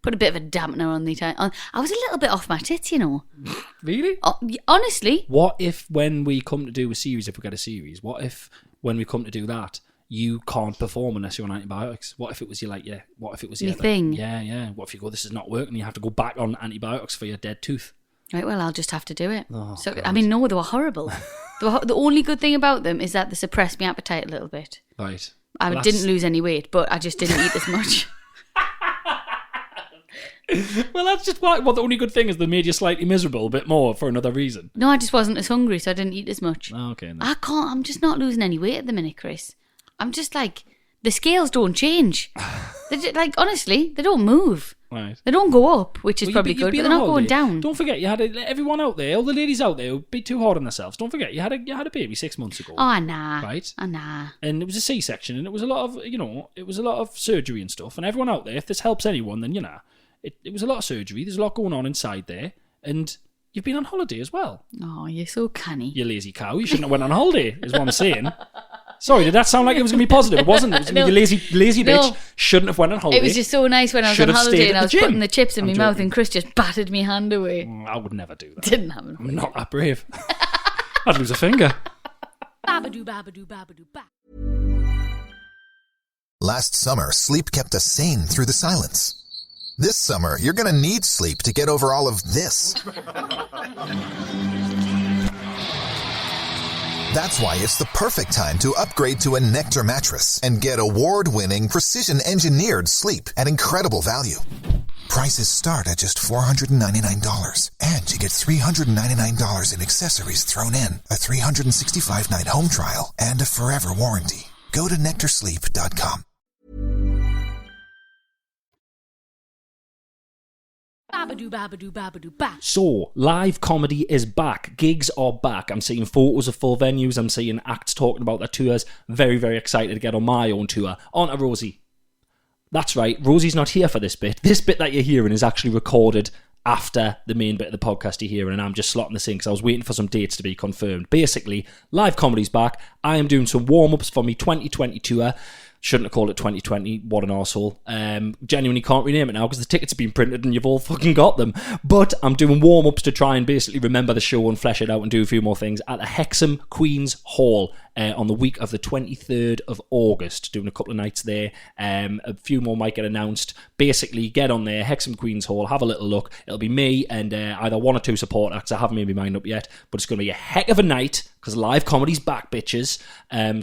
Speaker 1: Put a bit of a dampener on the time. I was a little bit off my tits, you know.
Speaker 2: Really?
Speaker 1: Honestly.
Speaker 2: What if when we come to do a series, if we get a series, what if when we come to do that, you can't perform unless you're on antibiotics? What if it was what if it was your
Speaker 1: thing?
Speaker 2: Yeah. What if you go, this is not working, you have to go back on antibiotics for your dead tooth?
Speaker 1: Right, well, I'll just have to do it.
Speaker 2: Oh,
Speaker 1: so,
Speaker 2: God.
Speaker 1: I mean, no, they were horrible. The only good thing about them is that they suppressed my appetite a little bit.
Speaker 2: Right.
Speaker 1: I didn't lose any weight, but I just didn't eat as much.
Speaker 2: Well, that's just what the only good thing is they made you slightly miserable a bit more for another reason.
Speaker 1: No, I just wasn't as hungry, so I didn't eat as much.
Speaker 2: Oh, okay. Then.
Speaker 1: I'm just not losing any weight at the minute, Chris. I'm just like, the scales don't change. Honestly, they don't move.
Speaker 2: Right.
Speaker 1: They don't go up, which is probably good, but they're not going down.
Speaker 2: Don't forget, you had everyone out there, all the ladies out there who be too hard on themselves. Don't forget, you had a baby 6 months ago.
Speaker 1: Oh, nah.
Speaker 2: Right?
Speaker 1: Oh, nah.
Speaker 2: And it was a C-section, and it was a lot of surgery and stuff. And everyone out there, if this helps anyone, then it was a lot of surgery. There's a lot going on inside there, and you've been on holiday as well.
Speaker 1: Oh, you're so canny.
Speaker 2: You lazy cow. You shouldn't have went on holiday, is what I'm saying. Sorry, did that sound like it was going to be positive? It wasn't. It was going to be you lazy bitch. Shouldn't have went on holiday.
Speaker 1: It was just so nice when I was on holiday and I was putting the chips in my mouth and Chris just battered my hand away.
Speaker 2: I would never do that.
Speaker 1: Didn't happen.
Speaker 2: I'm not that brave. I'd lose a finger.
Speaker 3: Babadoo, babadoo, babadoo, ba.
Speaker 4: Last summer, sleep kept us sane through the silence. This summer, you're going to need sleep to get over all of this. That's why it's the perfect time to upgrade to a Nectar mattress and get award-winning, precision-engineered sleep at incredible value. Prices start at just $499, and you get $399 in accessories thrown in, a 365-night home trial, and a forever warranty. Go to nectarsleep.com.
Speaker 3: Babadoo, babadoo, babadoo, ba.
Speaker 2: So, live comedy is back. Gigs are back. I'm seeing photos of full venues. I'm seeing acts talking about their tours. Very, very excited to get on my own tour. On to Rosie. That's right, Rosie's not here for this bit. This bit that you're hearing is actually recorded after the main bit of the podcast you're hearing, and I'm just slotting this in because I was waiting for some dates to be confirmed. Basically, live comedy's back. I am doing some warm-ups for me 2020 tour. Shouldn't have called it 2020. What an arsehole. Genuinely can't rename it now because the tickets have been printed and you've all fucking got them. But I'm doing warm-ups to try and basically remember the show and flesh it out and do a few more things at the Hexham Queen's Hall on the week of the 23rd of August. Doing a couple of nights there. A few more might get announced. Basically, get on there, Hexham Queen's Hall, have a little look. It'll be me and either one or two support acts. I haven't made my mind up yet, but it's going to be a heck of a night because live comedy's back, bitches.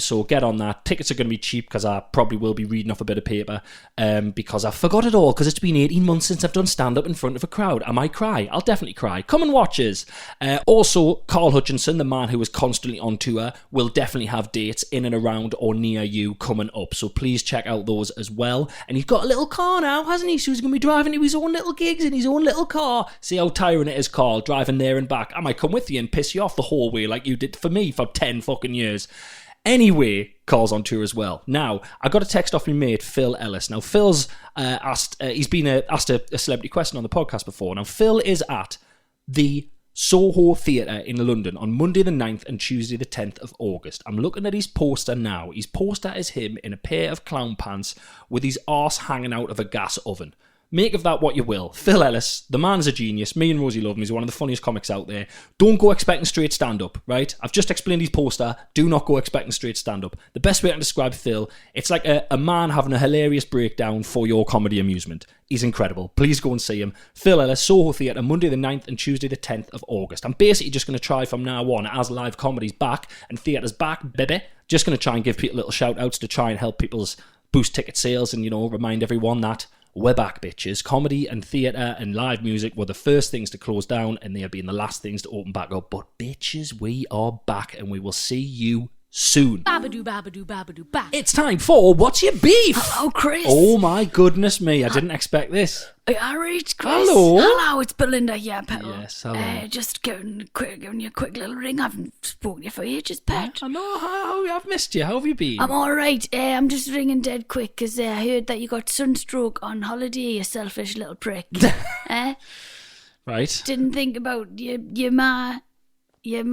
Speaker 2: So get on that. Tickets are going to be cheap because I probably will be reading off a bit of paper because I forgot it all because it's been 18 months since I've done stand-up in front of a crowd. I might cry. I'll definitely cry. Come and watch us. Also, Carl Hutchinson, the man who is constantly on tour, will definitely have dates in and around or near you coming up. So please check out those as well. And he's got a little car now, hasn't he? So he's going to be driving to his own little gigs in his own little car. See how tiring it is, Carl, driving there and back. I might come with you and piss you off the whole way like you did for me for 10 fucking years. Anyway, Carl's on tour as well. Now, I got a text off my mate, Phil Ellis. Now, Phil's asked a celebrity question on the podcast before. Now, Phil is at the Soho Theatre in London on Monday the 9th and Tuesday the 10th of August. I'm looking at his poster now. His poster is him in a pair of clown pants with his arse hanging out of a gas oven. Make of that what you will. Phil Ellis, the man's a genius. Me and Rosie love him. He's one of the funniest comics out there. Don't go expecting straight stand-up, right? I've just explained his poster. Do not go expecting straight stand-up. The best way I can describe Phil, it's like a man having a hilarious breakdown for your comedy amusement. He's incredible. Please go and see him. Phil Ellis, Soho Theatre, Monday the 9th and Tuesday the 10th of August. I'm basically just going to try from now on, as live comedy's back and theatre's back, baby, just going to try and give people little shout-outs to try and help people's boost ticket sales and, remind everyone that we're back, bitches. Comedy and theatre and live music were the first things to close down and they have been the last things to open back up. But bitches, we are back and we will see you soon.
Speaker 3: Babadoo, babadoo, babadoo, ba.
Speaker 2: It's time for What's Your Beef?
Speaker 1: Hello, Chris.
Speaker 2: Oh my goodness me, I didn't expect this.
Speaker 1: Alright, Chris.
Speaker 2: Hello.
Speaker 1: Hello, it's Belinda here, pal.
Speaker 2: Yes, hello.
Speaker 1: Just giving you a quick little ring. I haven't spoken to you for ages, pet.
Speaker 2: I know, I've missed you. How have you been?
Speaker 1: I'm alright. I'm just ringing dead quick because I heard that you got sunstroke on holiday, you selfish little prick.
Speaker 2: Right.
Speaker 1: Didn't think about your wife, I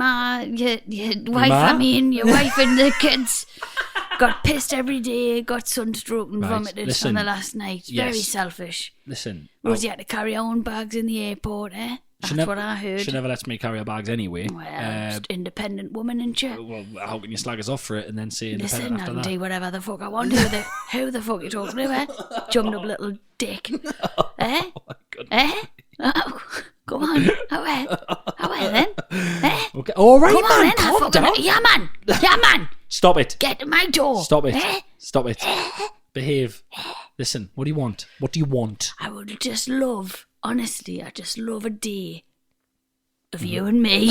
Speaker 1: mean, your wife and the kids. Got pissed every day, got sunstroke and
Speaker 2: Right,
Speaker 1: vomited
Speaker 2: listen.
Speaker 1: on the last night.
Speaker 2: Yes.
Speaker 1: Very selfish.
Speaker 2: Listen.
Speaker 1: Rosie had to carry her own bags in the airport, eh? That's what I heard.
Speaker 2: She never lets me carry her bags anyway.
Speaker 1: Well, just independent woman, ain't you?
Speaker 2: Well, how can you slag us off for it and then say independent
Speaker 1: Listen, I
Speaker 2: after
Speaker 1: can
Speaker 2: that?
Speaker 1: do whatever the fuck I want. Who the fuck you talking to, eh? Jumped up little dick. Eh?
Speaker 2: Oh my goodness.
Speaker 1: Eh? Oh, come on. Away then. Eh?
Speaker 2: Okay. All right,
Speaker 1: Come on
Speaker 2: man.
Speaker 1: then.
Speaker 2: Calm down.
Speaker 1: Yeah, man. Yeah, man.
Speaker 2: Stop it.
Speaker 1: Get to my door.
Speaker 2: Stop it.
Speaker 1: Eh?
Speaker 2: Stop it. Behave. Listen, what do you want? What do you want?
Speaker 1: I would just love, honestly, I just love a day of you and me.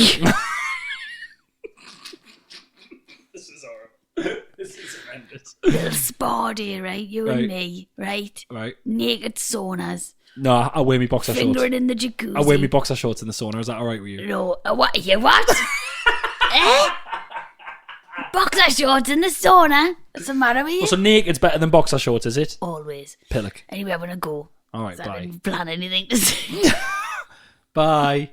Speaker 2: This is horrible. This is horrendous.
Speaker 1: Little spa day, right? You
Speaker 2: Right.
Speaker 1: and me, right?
Speaker 2: Right.
Speaker 1: Naked saunas.
Speaker 2: No, I'll wear me boxer shorts.
Speaker 1: Fingering in the jacuzzi.
Speaker 2: I'll wear me boxer shorts in the sauna. Is that all right with you?
Speaker 1: No, what? You what? Eh? Boxer shorts in the sauna? What's the matter with you?
Speaker 2: Well, so naked's better than boxer shorts, is it?
Speaker 1: Always.
Speaker 2: Pillock.
Speaker 1: Anyway, I'm gonna go.
Speaker 2: All right,
Speaker 1: 'Cause I
Speaker 2: bye.
Speaker 1: didn't plan anything to say.
Speaker 2: Bye.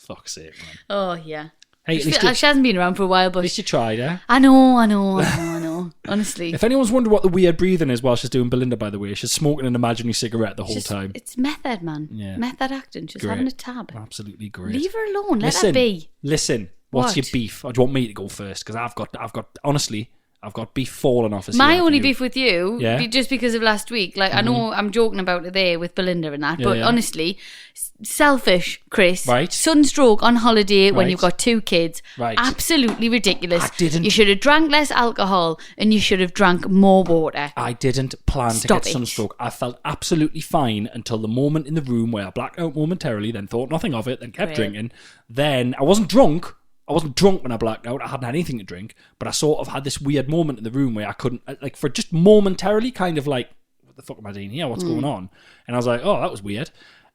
Speaker 2: Fuck's sake, man.
Speaker 1: Oh, yeah.
Speaker 2: Hey, at least,
Speaker 1: She hasn't been around for a while,
Speaker 2: at
Speaker 1: but
Speaker 2: least you tried, eh?
Speaker 1: I know. Honestly.
Speaker 2: If anyone's wondering what the weird breathing is while she's doing Belinda, by the way, she's smoking an imaginary cigarette the whole time.
Speaker 1: It's method, man.
Speaker 2: Yeah.
Speaker 1: Method acting. She's
Speaker 2: Great.
Speaker 1: having a tab.
Speaker 2: Absolutely great.
Speaker 1: Leave her alone. Let
Speaker 2: Listen,
Speaker 1: her be.
Speaker 2: listen. What's
Speaker 1: What?
Speaker 2: your beef? Or do you want me to go first? Because I've got. Honestly, I've got beef falling off.
Speaker 1: My only beef with you,
Speaker 2: Yeah?
Speaker 1: just because of last week, like I know I'm joking about it there with Belinda and that,
Speaker 2: Yeah,
Speaker 1: but
Speaker 2: yeah.
Speaker 1: honestly, selfish, Chris.
Speaker 2: Right.
Speaker 1: Sunstroke on holiday when
Speaker 2: Right.
Speaker 1: you've got 2 kids.
Speaker 2: Right.
Speaker 1: Absolutely ridiculous.
Speaker 2: I didn't-
Speaker 1: You should have drank less alcohol and you should have drank more water.
Speaker 2: I didn't plan
Speaker 1: Stop
Speaker 2: to
Speaker 1: it.
Speaker 2: get sunstroke. I felt absolutely fine until the moment in the room where I blacked out momentarily, then thought nothing of it, then kept
Speaker 1: Great.
Speaker 2: drinking. Then I wasn't drunk. I wasn't drunk when I blacked out. I hadn't had anything to drink, but I sort of had this weird moment in the room where I couldn't, like, for just momentarily, kind of like, what the fuck am I doing here? What's going on? And I was like, oh, that was weird.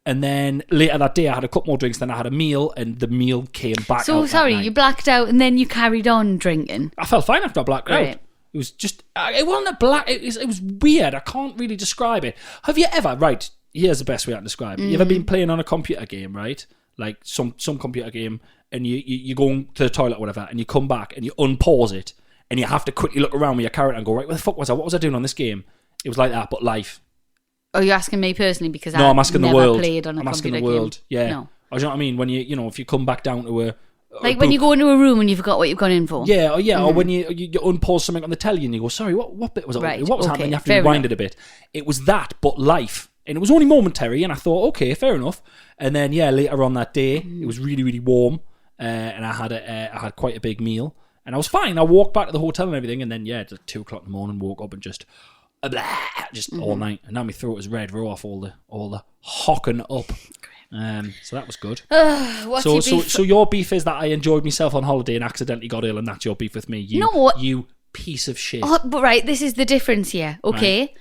Speaker 2: And then later that day, I had a couple more drinks. Then I had a meal, and the meal came back.
Speaker 1: So
Speaker 2: out that
Speaker 1: sorry,
Speaker 2: night.
Speaker 1: you blacked out and then you carried on drinking.
Speaker 2: I felt fine after I blacked
Speaker 1: Right.
Speaker 2: out. It was just, it wasn't a black, it was weird. I can't really describe it. Have you ever, right, here's the best way I can describe it. You ever been playing on a computer game, right? Like some computer game, and you go to the toilet or whatever, and you come back and you unpause it, and you have to quickly look around with your character and go, right, where the fuck was I? What was I doing on this game? It was like that, but live.
Speaker 1: Oh, you're asking me personally because
Speaker 2: No,
Speaker 1: I've
Speaker 2: I'm asking
Speaker 1: never
Speaker 2: the world.
Speaker 1: played on a
Speaker 2: I'm asking
Speaker 1: computer
Speaker 2: the world.
Speaker 1: game.
Speaker 2: Yeah.
Speaker 1: No.
Speaker 2: Or do you know what I mean? When you know, if you come back down to a
Speaker 1: Like when you go into a room and you forgot what you've gone in for.
Speaker 2: Yeah, or when you unpause something on the telly and you go, sorry, what bit was it?
Speaker 1: Right,
Speaker 2: What was
Speaker 1: okay,
Speaker 2: happening? You have to
Speaker 1: fair
Speaker 2: rewind it a bit. It was that, but life. And it was only momentary, and I thought, okay, fair enough. And then, yeah, later on that day, it was really, really warm, and I had quite a big meal, and I was fine. I walked back to the hotel and everything, and then, yeah, at 2 o'clock in the morning, woke up and just all night. And now my throat is red raw off all the hocking up. So that was good.
Speaker 1: What's your beef?
Speaker 2: So your beef is that I enjoyed myself on holiday and accidentally got ill, and that's your beef with me.
Speaker 1: No.
Speaker 2: You piece of shit.
Speaker 1: Oh, but right, this is the difference here, okay?
Speaker 2: Right.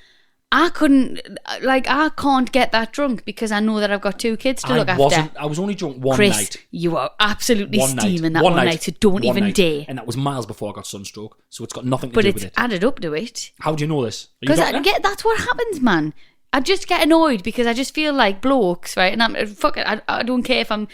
Speaker 1: I can't get that drunk because I know that I've got 2 kids to look after.
Speaker 2: I was only drunk one
Speaker 1: Chris,
Speaker 2: night.
Speaker 1: you are absolutely
Speaker 2: One night.
Speaker 1: steaming that one night, so don't
Speaker 2: One
Speaker 1: even
Speaker 2: night.
Speaker 1: dare.
Speaker 2: And that was miles before I got sunstroke, so it's got nothing to
Speaker 1: But
Speaker 2: do
Speaker 1: it's
Speaker 2: with it.
Speaker 1: added up to it.
Speaker 2: How do you know this? Are you
Speaker 1: Because
Speaker 2: doctor?
Speaker 1: that's what happens, man. I just get annoyed because I just feel like blokes, right? And I don't care if I'm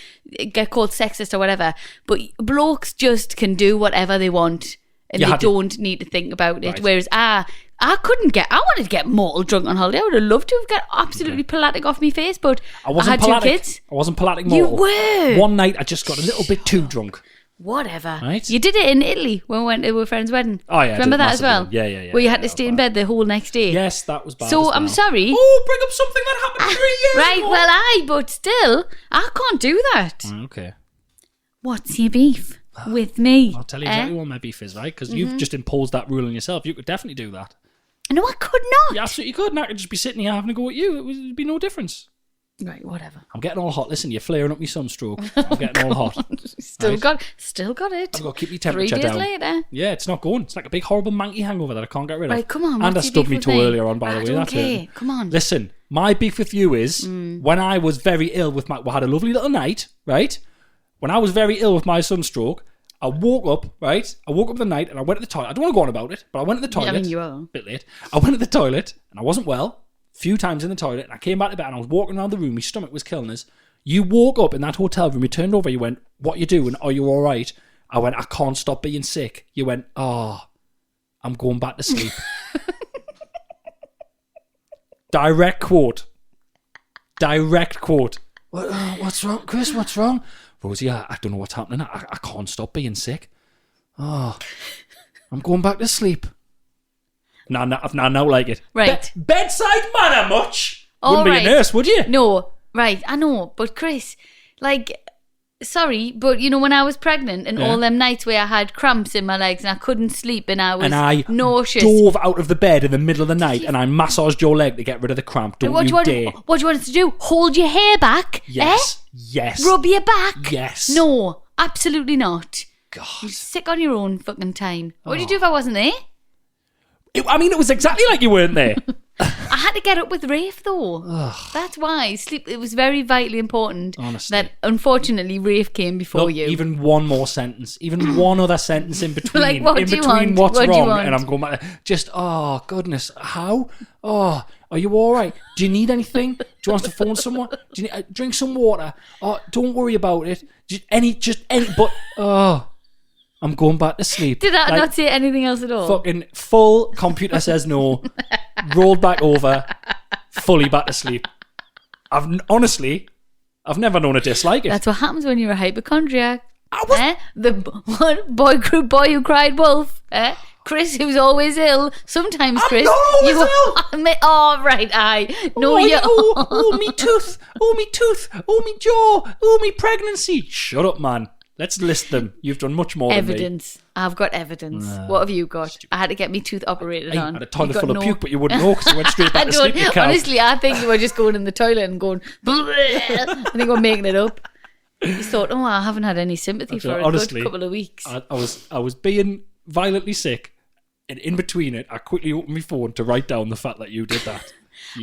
Speaker 1: get called sexist or whatever, but blokes just can do whatever they want and
Speaker 2: You
Speaker 1: they
Speaker 2: had to-
Speaker 1: don't need to think about it.
Speaker 2: Right.
Speaker 1: Whereas I wanted to get mortal drunk on holiday. I would have loved to have got absolutely palatic off my face, but I
Speaker 2: wasn't
Speaker 1: had 2
Speaker 2: palatic.
Speaker 1: kids.
Speaker 2: I wasn't palatic
Speaker 1: You
Speaker 2: mortal.
Speaker 1: were.
Speaker 2: One night I just got a little bit too drunk.
Speaker 1: Whatever.
Speaker 2: Right.
Speaker 1: You did it in Italy when we went to a friend's wedding.
Speaker 2: Oh, yeah, I
Speaker 1: Remember
Speaker 2: did
Speaker 1: that as well?
Speaker 2: massively. Yeah.
Speaker 1: Where you had
Speaker 2: Yeah,
Speaker 1: to stay
Speaker 2: that
Speaker 1: in
Speaker 2: was
Speaker 1: bed the whole next day.
Speaker 2: Yes, that was bad.
Speaker 1: So
Speaker 2: as
Speaker 1: I'm
Speaker 2: well.
Speaker 1: sorry.
Speaker 2: Oh, bring up something that happened 3 years
Speaker 1: Right,
Speaker 2: ago.
Speaker 1: well, but still, I can't do that.
Speaker 2: Okay.
Speaker 1: What's your beef with me?
Speaker 2: I'll tell you exactly what my beef is, right? Because you've just imposed that rule on yourself. You could definitely do that.
Speaker 1: No, I could not.
Speaker 2: You absolutely could. And I could just be sitting here having a go at you. It'd be no difference.
Speaker 1: Right, whatever.
Speaker 2: I'm getting all hot. Listen, you're flaring up my sunstroke. I'm getting all hot.
Speaker 1: Still
Speaker 2: Right.
Speaker 1: got it.
Speaker 2: I've got to keep your
Speaker 1: 3
Speaker 2: temperature
Speaker 1: days
Speaker 2: down.
Speaker 1: later.
Speaker 2: Yeah, it's not going. It's like a big horrible manky hangover that I can't get rid of.
Speaker 1: Right, come on.
Speaker 2: And I
Speaker 1: what's your
Speaker 2: stubbed
Speaker 1: beef
Speaker 2: me
Speaker 1: with
Speaker 2: toe
Speaker 1: me?
Speaker 2: earlier on, by the
Speaker 1: I
Speaker 2: way.
Speaker 1: don't
Speaker 2: That's
Speaker 1: care.
Speaker 2: it.
Speaker 1: Come on.
Speaker 2: Listen, my beef with you is when I was very ill with we had a lovely little night, right? When I was very ill with my sunstroke, I woke up, right? I woke up in the night and I went to the toilet. I don't want to go on about it, but I went to the toilet.
Speaker 1: I mean, you are.
Speaker 2: A bit late. I went to the toilet and I wasn't well. A few times in the toilet, and I came back to bed and I was walking around the room. My stomach was killing us. You woke up in that hotel room. You turned over. You went, "What you doing? Are you all right?" I went, "I can't stop being sick." You went, "Oh, I'm going back to sleep. Direct quote. What's wrong, Chris? What's wrong? Rosie, I don't know what's happening. I can't stop being sick. Oh, I'm going back to sleep. Nah, I've now like it.
Speaker 1: Right.
Speaker 2: Bedside manner much?
Speaker 1: All
Speaker 2: Wouldn't
Speaker 1: right.
Speaker 2: be a nurse, would you?
Speaker 1: No, right, I know, but Chris, like, sorry, but you know, when I was pregnant and all them nights where I had cramps in my legs and I couldn't sleep and I was nauseous.
Speaker 2: Dove out of the bed in the middle of the night and I massaged your leg to get rid of the cramp. Don't you dare.
Speaker 1: What do you want us to do? Hold your hair back?
Speaker 2: Yes.
Speaker 1: Eh?
Speaker 2: Yes.
Speaker 1: Rub your back?
Speaker 2: Yes.
Speaker 1: No, absolutely not.
Speaker 2: God.
Speaker 1: You're sick on your own fucking time. What would you do if I wasn't there?
Speaker 2: It was exactly like you weren't there.
Speaker 1: I had to get up with Rafe though. That's why sleep. It was very vitally important.
Speaker 2: Honestly.
Speaker 1: That unfortunately Rafe came before
Speaker 2: Look,
Speaker 1: you.
Speaker 2: even one more sentence, even one other sentence in between,
Speaker 1: Like, what
Speaker 2: in
Speaker 1: do you
Speaker 2: between
Speaker 1: want?
Speaker 2: what's
Speaker 1: What do you
Speaker 2: wrong,
Speaker 1: want?
Speaker 2: and I'm going back. Just goodness, how? Oh, are you all right? Do you need anything? Do you want us to phone someone? Do you need, drink some water? Oh, don't worry about it. Just any. But I'm going back to sleep.
Speaker 1: Did I not say anything else at all?
Speaker 2: Fucking full computer says no. Rolled back over, fully back to sleep. I've never known a dislike it.
Speaker 1: That's what happens when you're a hypochondriac.
Speaker 2: I was-
Speaker 1: The boy who cried wolf. Chris, who's always ill. Sometimes, Chris.
Speaker 2: not always ill.
Speaker 1: Oh, right, aye. No, you.
Speaker 2: Me tooth. Oh, me tooth. Oh, me jaw. Oh, me pregnancy. Shut up, man. Let's list them. You've done much more
Speaker 1: Evidence. I've got evidence. What have you got? I had to get me tooth operated
Speaker 2: than me. I
Speaker 1: on.
Speaker 2: had a toilet
Speaker 1: You got
Speaker 2: full of puke, but you wouldn't know because you went straight back to sleep. You can't.
Speaker 1: Honestly, I think you were just going in the toilet and going. I think we're making it up. You thought, oh, I haven't had any sympathy for a
Speaker 2: Honestly,
Speaker 1: good couple of weeks.
Speaker 2: I was being violently sick, and in between it, I quickly opened my phone to write down the fact that you did that.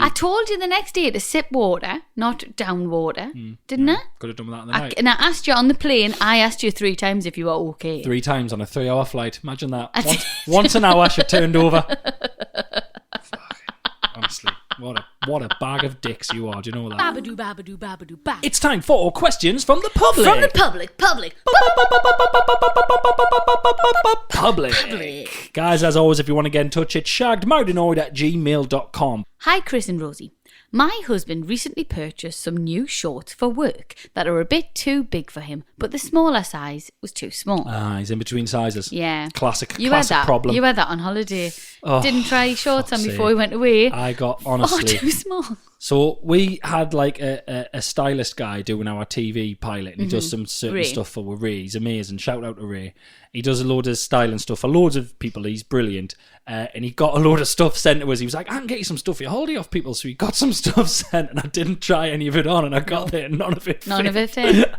Speaker 1: I told you the next day to sip water, not down water, didn't I?
Speaker 2: Could have done that in the night.
Speaker 1: And I asked you on the plane, I asked you 3 times if you were okay.
Speaker 2: 3 times on a 3-hour flight. Imagine that. Once an hour, she turned over. Fuck. Honestly, what a bag of dicks you are. Do you know that?
Speaker 3: Babadoo, babadoo, babadoo, ba.
Speaker 2: It's time for questions from the public.
Speaker 1: From the public.
Speaker 2: Public. Guys, as always, if you want to get in touch, it's shaggedmarriedanoid@gmail.com.
Speaker 1: Hi, Chris and Rosie. My husband recently purchased some new shorts for work that are a bit too big for him, but the smaller size was too small.
Speaker 2: He's in between sizes.
Speaker 1: Yeah.
Speaker 2: Classic
Speaker 1: You had that.
Speaker 2: problem.
Speaker 1: You had that on holiday.
Speaker 2: Oh,
Speaker 1: Didn't try shorts on
Speaker 2: fuck's
Speaker 1: before
Speaker 2: sake.
Speaker 1: we went away.
Speaker 2: I got, honestly...
Speaker 1: too small.
Speaker 2: So we had like a stylist guy doing our TV pilot, and he does some certain
Speaker 1: Ray.
Speaker 2: stuff for Ray. He's amazing. Shout out to Ray. He does a load of styling stuff for loads of people. He's brilliant. And he got a load of stuff sent to us. He was like, I can get you some stuff for your holiday off, people. So he got some stuff sent, and I didn't try any of it on, and I got there and none of it fit.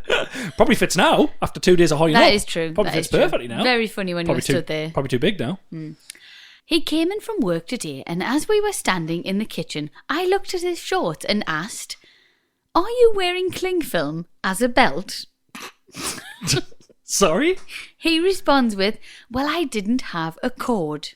Speaker 2: Probably fits now after 2 days of holding up.
Speaker 1: That is true.
Speaker 2: Probably
Speaker 1: That
Speaker 2: fits
Speaker 1: is true.
Speaker 2: perfectly now.
Speaker 1: Very funny when you were stood there.
Speaker 2: Probably too big now.
Speaker 1: He came in from work today, and as we were standing in the kitchen, I looked at his shorts and asked, "Are you wearing cling film as a belt?"
Speaker 2: Sorry?
Speaker 1: He responds with, "Well, I didn't have a cord."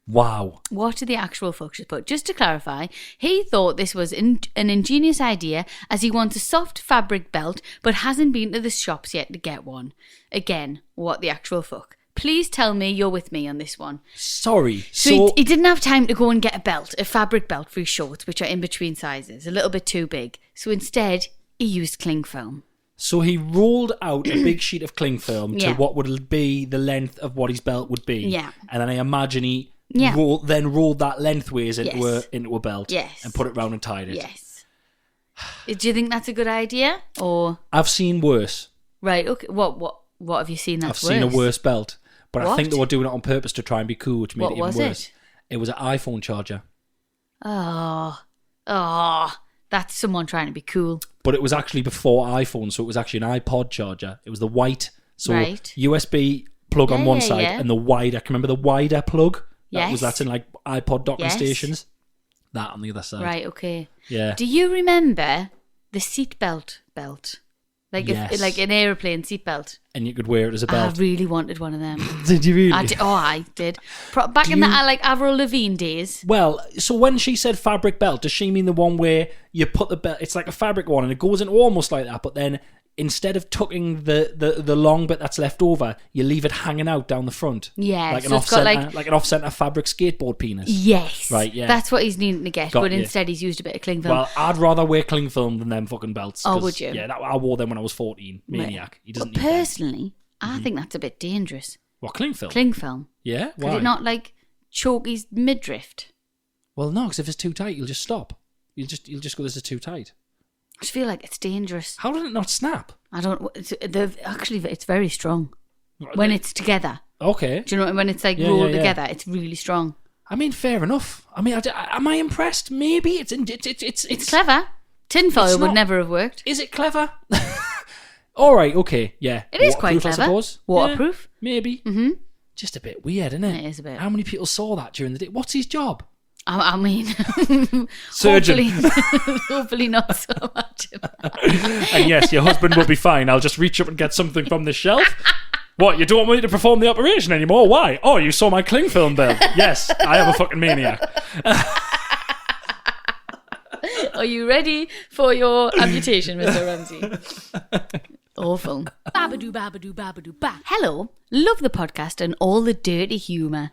Speaker 2: Wow.
Speaker 1: What are the actual fuck she put? Just to clarify, he thought this was an ingenious idea as he wants a soft fabric belt but hasn't been to the shops yet to get one. Again, what the actual fuck? Please tell me you're with me on this one.
Speaker 2: Sorry.
Speaker 1: So he didn't have time to go and get a belt, a fabric belt for his shorts, which are in between sizes, a little bit too big. So instead, he used cling film.
Speaker 2: So he rolled out a big sheet of cling film to
Speaker 1: Yeah.
Speaker 2: what would be the length of what his belt would be.
Speaker 1: Yeah.
Speaker 2: And then I imagine he
Speaker 1: Yeah.
Speaker 2: rolled that lengthways into
Speaker 1: Yes.
Speaker 2: a belt.
Speaker 1: Yes.
Speaker 2: And put it round and tied it.
Speaker 1: Yes. Do you think that's a good idea? Or
Speaker 2: I've seen worse.
Speaker 1: right, okay. What have you seen that's
Speaker 2: I've seen a
Speaker 1: worse?
Speaker 2: worse belt. But I think
Speaker 1: What?
Speaker 2: they were doing it on purpose to try and be cool, which made
Speaker 1: What
Speaker 2: it even
Speaker 1: was
Speaker 2: worse.
Speaker 1: it?
Speaker 2: It was an iPhone charger.
Speaker 1: Oh, that's someone trying to be cool.
Speaker 2: But it was actually before iPhone, so it was actually an iPod charger. It was the white, so
Speaker 1: Right.
Speaker 2: USB plug on
Speaker 1: Yeah,
Speaker 2: one
Speaker 1: yeah,
Speaker 2: side
Speaker 1: yeah.
Speaker 2: and the wider. I can remember the wider plug.
Speaker 1: Yes.
Speaker 2: That's in like iPod docking
Speaker 1: Yes.
Speaker 2: stations. That on the other side.
Speaker 1: Right, okay.
Speaker 2: Yeah.
Speaker 1: Do you remember the seatbelt belt? Like
Speaker 2: Yes.
Speaker 1: like an aeroplane seatbelt.
Speaker 2: And you could wear it as a
Speaker 1: I
Speaker 2: belt.
Speaker 1: really wanted one of them.
Speaker 2: Did you really?
Speaker 1: I did. Back in the like Avril Lavigne days.
Speaker 2: Well, so when she said fabric belt, does she mean the one where you put the belt? It's like a fabric one, and it goes in almost like that, but then instead of tucking the long bit that's left over, you leave it hanging out down the front.
Speaker 1: Yeah,
Speaker 2: like an
Speaker 1: so it's got
Speaker 2: like an off-center fabric skateboard penis.
Speaker 1: Yes.
Speaker 2: Right, yeah.
Speaker 1: That's what he's needing to get,
Speaker 2: Got
Speaker 1: but
Speaker 2: you.
Speaker 1: instead he's used a bit of cling film.
Speaker 2: Well, I'd rather wear cling film than them fucking belts.
Speaker 1: Oh,
Speaker 2: 'cause,
Speaker 1: would you?
Speaker 2: Yeah, I wore them when I was 14. Maniac. He doesn't
Speaker 1: but
Speaker 2: need them.
Speaker 1: personally, I think that's a bit dangerous.
Speaker 2: What, cling film?
Speaker 1: Cling film.
Speaker 2: Yeah?
Speaker 1: Could
Speaker 2: Why?
Speaker 1: it not like choke his midriff?
Speaker 2: Well, no, because if it's too tight, you'll just stop. You'll just go, this is too tight.
Speaker 1: I just feel like it's dangerous.
Speaker 2: How did it not snap?
Speaker 1: I don't. Actually, it's very strong when it's together.
Speaker 2: Okay.
Speaker 1: Do you know when it's like
Speaker 2: Yeah,
Speaker 1: rolled
Speaker 2: yeah, yeah.
Speaker 1: together? It's really strong.
Speaker 2: I mean, fair enough. I mean, am I impressed? Maybe it's
Speaker 1: It's clever. Tinfoil
Speaker 2: it's
Speaker 1: would
Speaker 2: not-
Speaker 1: never have worked.
Speaker 2: Is it clever? All right. Okay. Yeah.
Speaker 1: It is quite
Speaker 2: Waterproof, I
Speaker 1: clever.
Speaker 2: suppose.
Speaker 1: Waterproof.
Speaker 2: Yeah, maybe. Mm-hmm. Just a bit weird, isn't it?
Speaker 1: It is a bit.
Speaker 2: How many people saw that during the day? What's his job?
Speaker 1: I mean,
Speaker 2: Surgeon.
Speaker 1: hopefully not so much.
Speaker 2: And yes, your husband will be fine. I'll just reach up and get something from the shelf. What, you don't want me to perform the operation anymore? Why? Oh, you saw my cling film bill. Yes, I am a fucking maniac.
Speaker 1: Are you ready for your amputation, Mr. Ramsey? Awful.
Speaker 3: Babadoo, babadoo, babadoo, ba.
Speaker 1: Hello, love the podcast and all the dirty humour.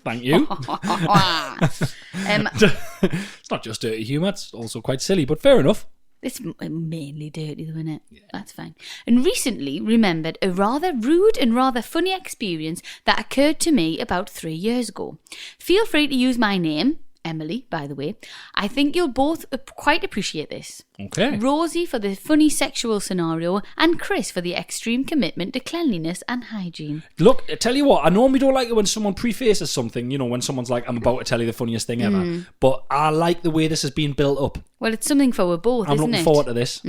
Speaker 2: Thank you.
Speaker 1: Um,
Speaker 2: It's not just dirty humour, it's also quite silly, but fair enough.
Speaker 1: It's mainly dirty, though, isn't it? Yeah. That's fine. And recently remembered a rather rude and rather funny experience that occurred to me about 3 years ago. Feel free to use my name, Emily, by the way. I think you'll both quite appreciate this.
Speaker 2: Okay.
Speaker 1: Rosie for the funny sexual scenario and Chris for the extreme commitment to cleanliness and hygiene.
Speaker 2: Look, I tell you what, I normally don't like it when someone prefaces something, you know, when someone's like, I'm about to tell you the funniest thing ever. But I like the way this has been built up.
Speaker 1: Well, it's something for both,
Speaker 2: I'm
Speaker 1: isn't
Speaker 2: looking
Speaker 1: it?
Speaker 2: forward to this.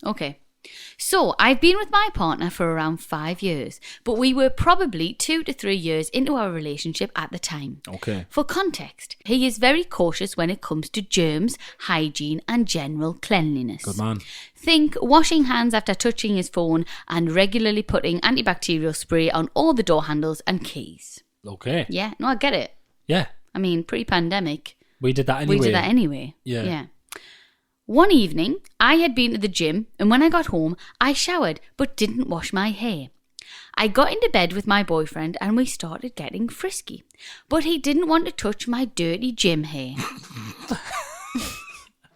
Speaker 1: Okay. So, I've been with my partner for around 5 years, but we were probably 2 to 3 years into our relationship at the time.
Speaker 2: Okay.
Speaker 1: For context, he is very cautious when it comes to germs, hygiene, and general cleanliness.
Speaker 2: Good man.
Speaker 1: Think washing hands after touching his phone and regularly putting antibacterial spray on all the door handles and keys.
Speaker 2: Okay.
Speaker 1: Yeah, no, I get it.
Speaker 2: Yeah.
Speaker 1: I mean, pre-pandemic,
Speaker 2: We did that anyway.
Speaker 1: we did that anyway.
Speaker 2: Yeah.
Speaker 1: One evening, I had been to the gym, and when I got home, I showered but didn't wash my hair. I got into bed with my boyfriend and we started getting frisky, but he didn't want to touch my dirty gym hair.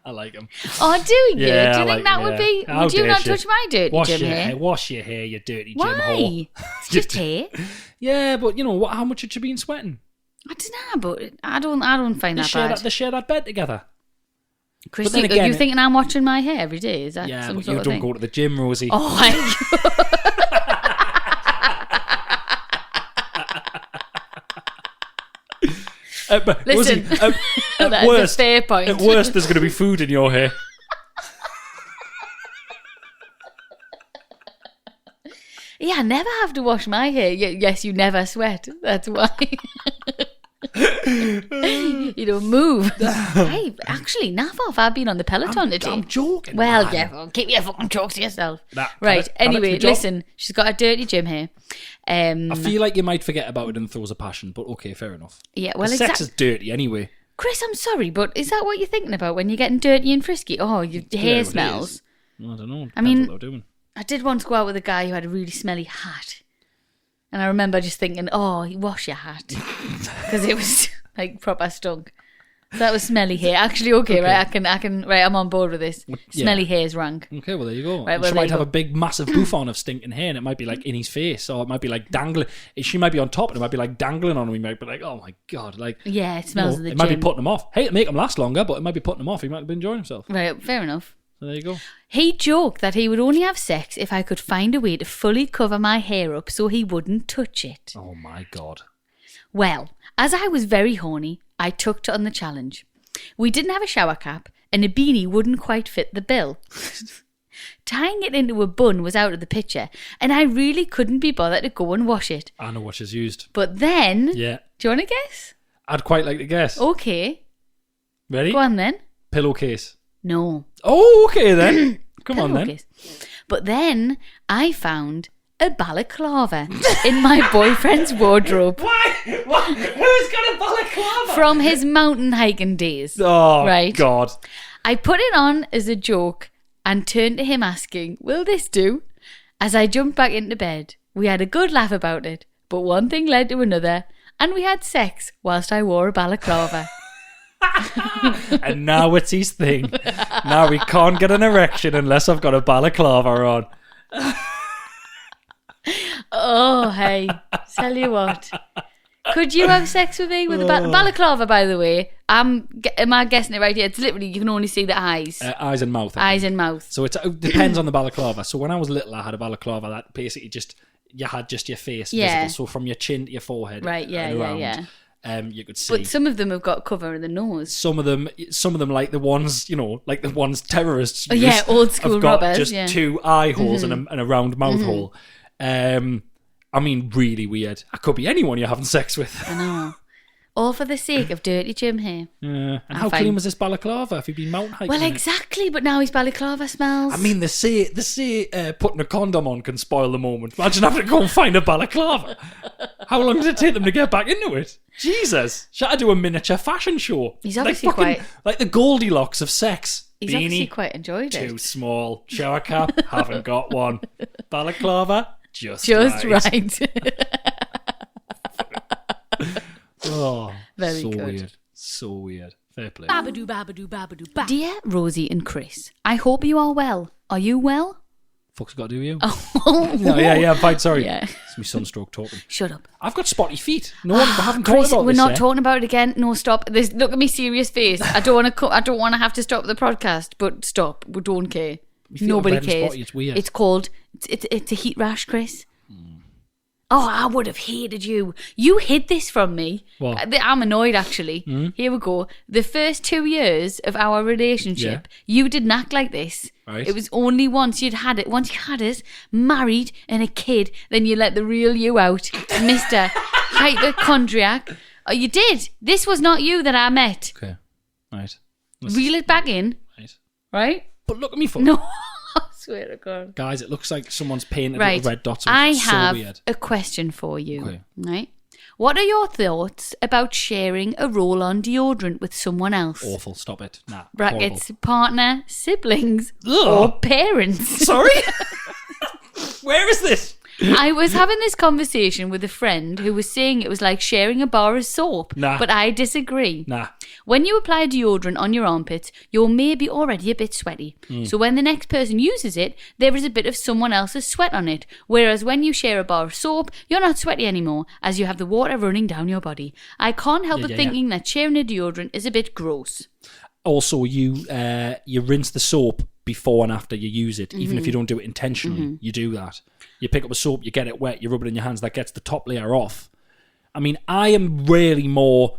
Speaker 2: I like him.
Speaker 1: Oh, do you?
Speaker 2: Yeah,
Speaker 1: do you
Speaker 2: I
Speaker 1: think
Speaker 2: like
Speaker 1: that
Speaker 2: him,
Speaker 1: would
Speaker 2: yeah.
Speaker 1: be...
Speaker 2: How
Speaker 1: Would you
Speaker 2: dare
Speaker 1: not
Speaker 2: she.
Speaker 1: touch my dirty
Speaker 2: Wash
Speaker 1: gym
Speaker 2: your
Speaker 1: hair?
Speaker 2: hair. Wash your hair, you dirty gym
Speaker 1: Why?
Speaker 2: whore.
Speaker 1: It's just hair.
Speaker 2: Yeah, but you know how much had you been sweating?
Speaker 1: I don't know, but I don't find that bad.
Speaker 2: They share that bed together.
Speaker 1: Chris,
Speaker 2: but then
Speaker 1: are
Speaker 2: again-
Speaker 1: you thinking I'm watching my hair every day? Is that
Speaker 2: Yeah,
Speaker 1: some
Speaker 2: but
Speaker 1: sort
Speaker 2: you
Speaker 1: of
Speaker 2: don't
Speaker 1: thing?
Speaker 2: go to the gym, Rosie.
Speaker 1: Oh, my
Speaker 2: But,
Speaker 1: Listen,
Speaker 2: Rosie, at
Speaker 1: That is
Speaker 2: worst,
Speaker 1: a fair point.
Speaker 2: At worst, there's going to be food in your hair.
Speaker 1: Yeah, I never have to wash my hair. Yes, you never sweat. That's why. You don't move. Hey, actually, naff off. I've been on the Peloton today.
Speaker 2: I'm joking.
Speaker 1: Well,
Speaker 2: man.
Speaker 1: yeah, well, keep your fucking jokes to yourself.
Speaker 2: Nah,
Speaker 1: Right,
Speaker 2: have it for
Speaker 1: anyway,
Speaker 2: the job.
Speaker 1: listen, she's got a dirty gym hair.
Speaker 2: I feel like you might forget about it in throes of passion, but okay, fair enough.
Speaker 1: Yeah, well,
Speaker 2: Sex
Speaker 1: exactly.
Speaker 2: is dirty anyway.
Speaker 1: Chris, I'm sorry, but is that what you're thinking about when you're getting dirty and frisky? Oh, your
Speaker 2: Yeah,
Speaker 1: hair
Speaker 2: it
Speaker 1: smells.
Speaker 2: is. I don't know.
Speaker 1: I mean-
Speaker 2: Depends what they're doing.
Speaker 1: I did once go out with a guy who had a really smelly hat. And I remember just thinking, oh, wash your hat. Because it was like proper stunk. So that was smelly hair. Actually, okay, right, I can, right, I'm on board with this.
Speaker 2: Yeah.
Speaker 1: Smelly hair's rank.
Speaker 2: Okay, well, there you go.
Speaker 1: Right, well,
Speaker 2: She
Speaker 1: there
Speaker 2: might
Speaker 1: you
Speaker 2: have
Speaker 1: go.
Speaker 2: a big, massive bouffant of stinking hair, and it might be like in his face, or it might be like dangling. She might be on top, and it might be like dangling on him. He might be like, oh my God. Like,
Speaker 1: Yeah, it smells
Speaker 2: you know,
Speaker 1: of the
Speaker 2: it might be
Speaker 1: gym.
Speaker 2: putting him off. Hey, it'll make him last longer, but it might be putting him off. He might have been enjoying himself.
Speaker 1: Right, fair enough.
Speaker 2: So there you go.
Speaker 1: He joked that he would only have sex if I could find a way to fully cover my hair up so he wouldn't touch it.
Speaker 2: Oh my God.
Speaker 1: Well, as I was very horny, I took on the challenge. We didn't have a shower cap, and a beanie wouldn't quite fit the bill. Tying it into a bun was out of the picture, and I really couldn't be bothered to go and wash it.
Speaker 2: I know what she's used.
Speaker 1: But then,
Speaker 2: Yeah.
Speaker 1: do you want to guess?
Speaker 2: I'd quite like to guess.
Speaker 1: Okay,
Speaker 2: Ready?
Speaker 1: go on then.
Speaker 2: Pillowcase.
Speaker 1: No.
Speaker 2: Oh, okay then. Come on then.
Speaker 1: Pillowcase. But then I found a balaclava in my boyfriend's wardrobe
Speaker 2: Why? Who's got a balaclava?
Speaker 1: from his mountain hiking days.
Speaker 2: Oh,
Speaker 1: Right.
Speaker 2: God.
Speaker 1: I put it on as a joke and turned to him asking, "Will this do?" As I jumped back into bed, we had a good laugh about it, but one thing led to another, and we had sex whilst I wore a balaclava.
Speaker 2: And now it's his thing. Now we can't get an erection unless I've got a balaclava on.
Speaker 1: Oh, hey, tell you what. Could you have sex with me with a balaclava, by the way? Am I guessing it right here? It's literally, you can only see the eyes.
Speaker 2: Eyes and mouth.
Speaker 1: Eyes and mouth.
Speaker 2: So it depends on the balaclava. So when I was little, I had a balaclava that basically you had just your face visible. So from your chin to your forehead.
Speaker 1: Right,
Speaker 2: and around,
Speaker 1: yeah.
Speaker 2: You could see.
Speaker 1: But some of them have got cover in the nose.
Speaker 2: Some of them, like the ones, like the ones terrorists use,
Speaker 1: yeah, old school
Speaker 2: have got
Speaker 1: robbers.
Speaker 2: just two eye holes and a round mouth hole. I mean, really weird. I could be anyone you're having sex with.
Speaker 1: I know. All for the sake of dirty Jim here.
Speaker 2: And how clean was this balaclava if he'd been mountain hiking?
Speaker 1: Well, exactly, but now his balaclava smells.
Speaker 2: I mean, they say putting a condom on can spoil the moment. Imagine having to go and find a balaclava. How long did it take them to get back into it? Jesus. Should I do a miniature fashion show?
Speaker 1: He's obviously
Speaker 2: like the Goldilocks of sex.
Speaker 1: He's
Speaker 2: Beanie,
Speaker 1: obviously quite enjoyed it.
Speaker 2: Too small. Shower cap, haven't got one. Balaclava, just
Speaker 1: right.
Speaker 2: Oh,
Speaker 1: very
Speaker 2: so
Speaker 1: good.
Speaker 2: Weird. So weird. Fair play.
Speaker 3: Babadoo, babadoo, babadoo, ba.
Speaker 1: Dear Rosie and Chris, I hope you are well. Are you well?
Speaker 2: Fuck's got to do with you?
Speaker 1: Oh,
Speaker 2: no, yeah, I'm fine. Sorry.
Speaker 1: Yeah.
Speaker 2: It's my sunstroke talking.
Speaker 1: Shut up.
Speaker 2: I've got spotty feet. No one, we haven't
Speaker 1: Chris,
Speaker 2: talked about
Speaker 1: we're
Speaker 2: this
Speaker 1: not
Speaker 2: yet.
Speaker 1: talking about it again. No, stop. Look at me serious face. I don't want to have to stop the podcast, but stop. We don't care. Nobody
Speaker 2: red and
Speaker 1: cares.
Speaker 2: spotty, it's weird.
Speaker 1: It's called. It's a heat rash, Chris. Oh, I would have hated you. You hid this from me.
Speaker 2: What?
Speaker 1: I'm annoyed, actually. Here we go. The first 2 years of our relationship, you didn't act like this.
Speaker 2: Right.
Speaker 1: It was only once you'd had it. Once you had us, married and a kid, then you let the real you out. Mr. Hypochondriac. Oh, you did. This was not you that I met.
Speaker 2: Okay. Right.
Speaker 1: Reel it back in.
Speaker 2: Right.
Speaker 1: Right?
Speaker 2: But look at me foot.
Speaker 1: No. I swear to God.
Speaker 2: Guys, it looks like someone's painted
Speaker 1: Right.
Speaker 2: little red dots.
Speaker 1: I
Speaker 2: It's so
Speaker 1: have
Speaker 2: weird.
Speaker 1: a question for you.
Speaker 2: Okay.
Speaker 1: Right? What are your thoughts about sharing a roll-on deodorant with someone else?
Speaker 2: Awful. Stop it. Nah.
Speaker 1: Brackets, partner, siblings,
Speaker 2: Ugh.
Speaker 1: or parents.
Speaker 2: Sorry? Where is this?
Speaker 1: I was having this conversation with a friend who was saying it was like sharing a bar of soap,
Speaker 2: Nah.
Speaker 1: but I disagree.
Speaker 2: Nah.
Speaker 1: When you apply deodorant on your armpits, you're maybe already a bit sweaty. So when the next person uses it, there is a bit of someone else's sweat on it. Whereas when you share a bar of soap, you're not sweaty anymore, as you have the water running down your body. I can't help but thinking that sharing a deodorant is a bit gross.
Speaker 2: Also, you rinse the soap before and after you use it, even if you don't do it intentionally. You do that. You pick up a soap, you get it wet, you rub it in your hands, that gets the top layer off. I mean, I am really more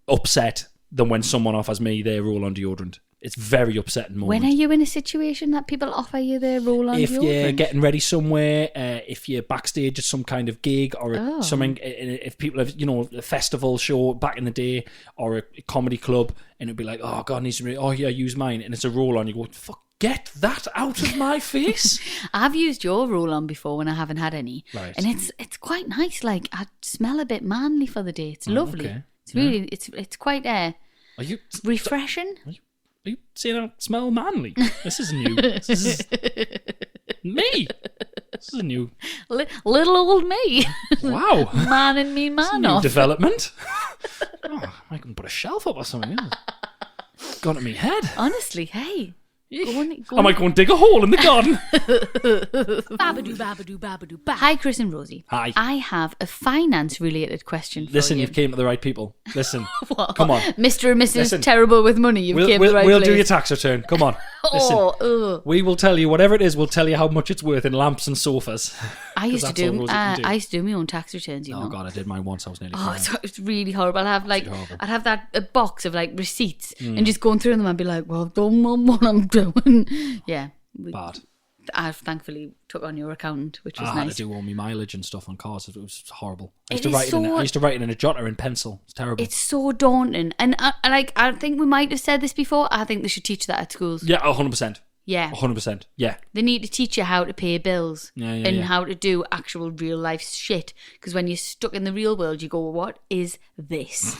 Speaker 2: upset than when someone offers me their roll-on deodorant. It's very upsetting moment.
Speaker 1: When are you in a situation that people offer you their roll-on
Speaker 2: If
Speaker 1: deodorant?
Speaker 2: you're getting ready somewhere, if you're backstage at some kind of gig or something, if people have, a festival show back in the day or a comedy club, and it'd be like, oh, God, needs to use mine, and it's a roll-on, you go, fuck, get that out of my face.
Speaker 1: I've used your roll-on before when I haven't had any.
Speaker 2: Right.
Speaker 1: And it's quite nice. Like, I smell a bit manly for the day. It's lovely.
Speaker 2: Okay.
Speaker 1: It's really, it's quite
Speaker 2: Are you
Speaker 1: refreshing.
Speaker 2: Are you saying I smell manly? This is new. This is me. This is a new.
Speaker 1: Little old me.
Speaker 2: Wow.
Speaker 1: Man and me
Speaker 2: This is a
Speaker 1: man
Speaker 2: new
Speaker 1: off.
Speaker 2: development. I can put a shelf up or something. It's gone to me head.
Speaker 1: Honestly, hey. Go
Speaker 2: I might go and dig a hole in the garden.
Speaker 3: Babadoo, babadoo, babadoo, ba.
Speaker 1: Hi, Chris and Rosie.
Speaker 2: Hi.
Speaker 1: I have a finance-related question for
Speaker 2: Listen,
Speaker 1: you.
Speaker 2: you've came to the right people. Listen.
Speaker 1: What?
Speaker 2: Come on.
Speaker 1: Mr. and Mrs.
Speaker 2: Listen.
Speaker 1: Terrible with money, you've came to the right
Speaker 2: We'll
Speaker 1: place.
Speaker 2: do your tax return. Come on. Listen.
Speaker 1: Oh,
Speaker 2: We will tell you whatever it is. We'll tell you how much it's worth in lamps and sofas.
Speaker 1: I used to
Speaker 2: 'Cause that's all
Speaker 1: do.
Speaker 2: Rosie can do.
Speaker 1: I used to do my own tax returns. You
Speaker 2: Oh
Speaker 1: know.
Speaker 2: God, I did mine once. I was nearly
Speaker 1: Oh,
Speaker 2: crying.
Speaker 1: it's really horrible.
Speaker 2: horrible.
Speaker 1: I'd have that a box of like receipts and just going through them and be like, well, I've done what I'm doing. Yeah.
Speaker 2: Bad.
Speaker 1: I've thankfully took on your accountant, which was
Speaker 2: I had
Speaker 1: nice.
Speaker 2: to do all my mileage and stuff on cars. It was horrible. I
Speaker 1: It
Speaker 2: used, to
Speaker 1: is
Speaker 2: write
Speaker 1: so-
Speaker 2: I used to write it in a jotter in pencil. It's terrible.
Speaker 1: It's so daunting. And I think we might have said this before. I think they should teach that at schools.
Speaker 2: Yeah, 100%.
Speaker 1: Yeah.
Speaker 2: 100%. Yeah.
Speaker 1: They need to teach you how to pay bills
Speaker 2: Yeah,
Speaker 1: and
Speaker 2: yeah.
Speaker 1: how to do actual real life shit. Because when you're stuck in the real world, you go, what is this?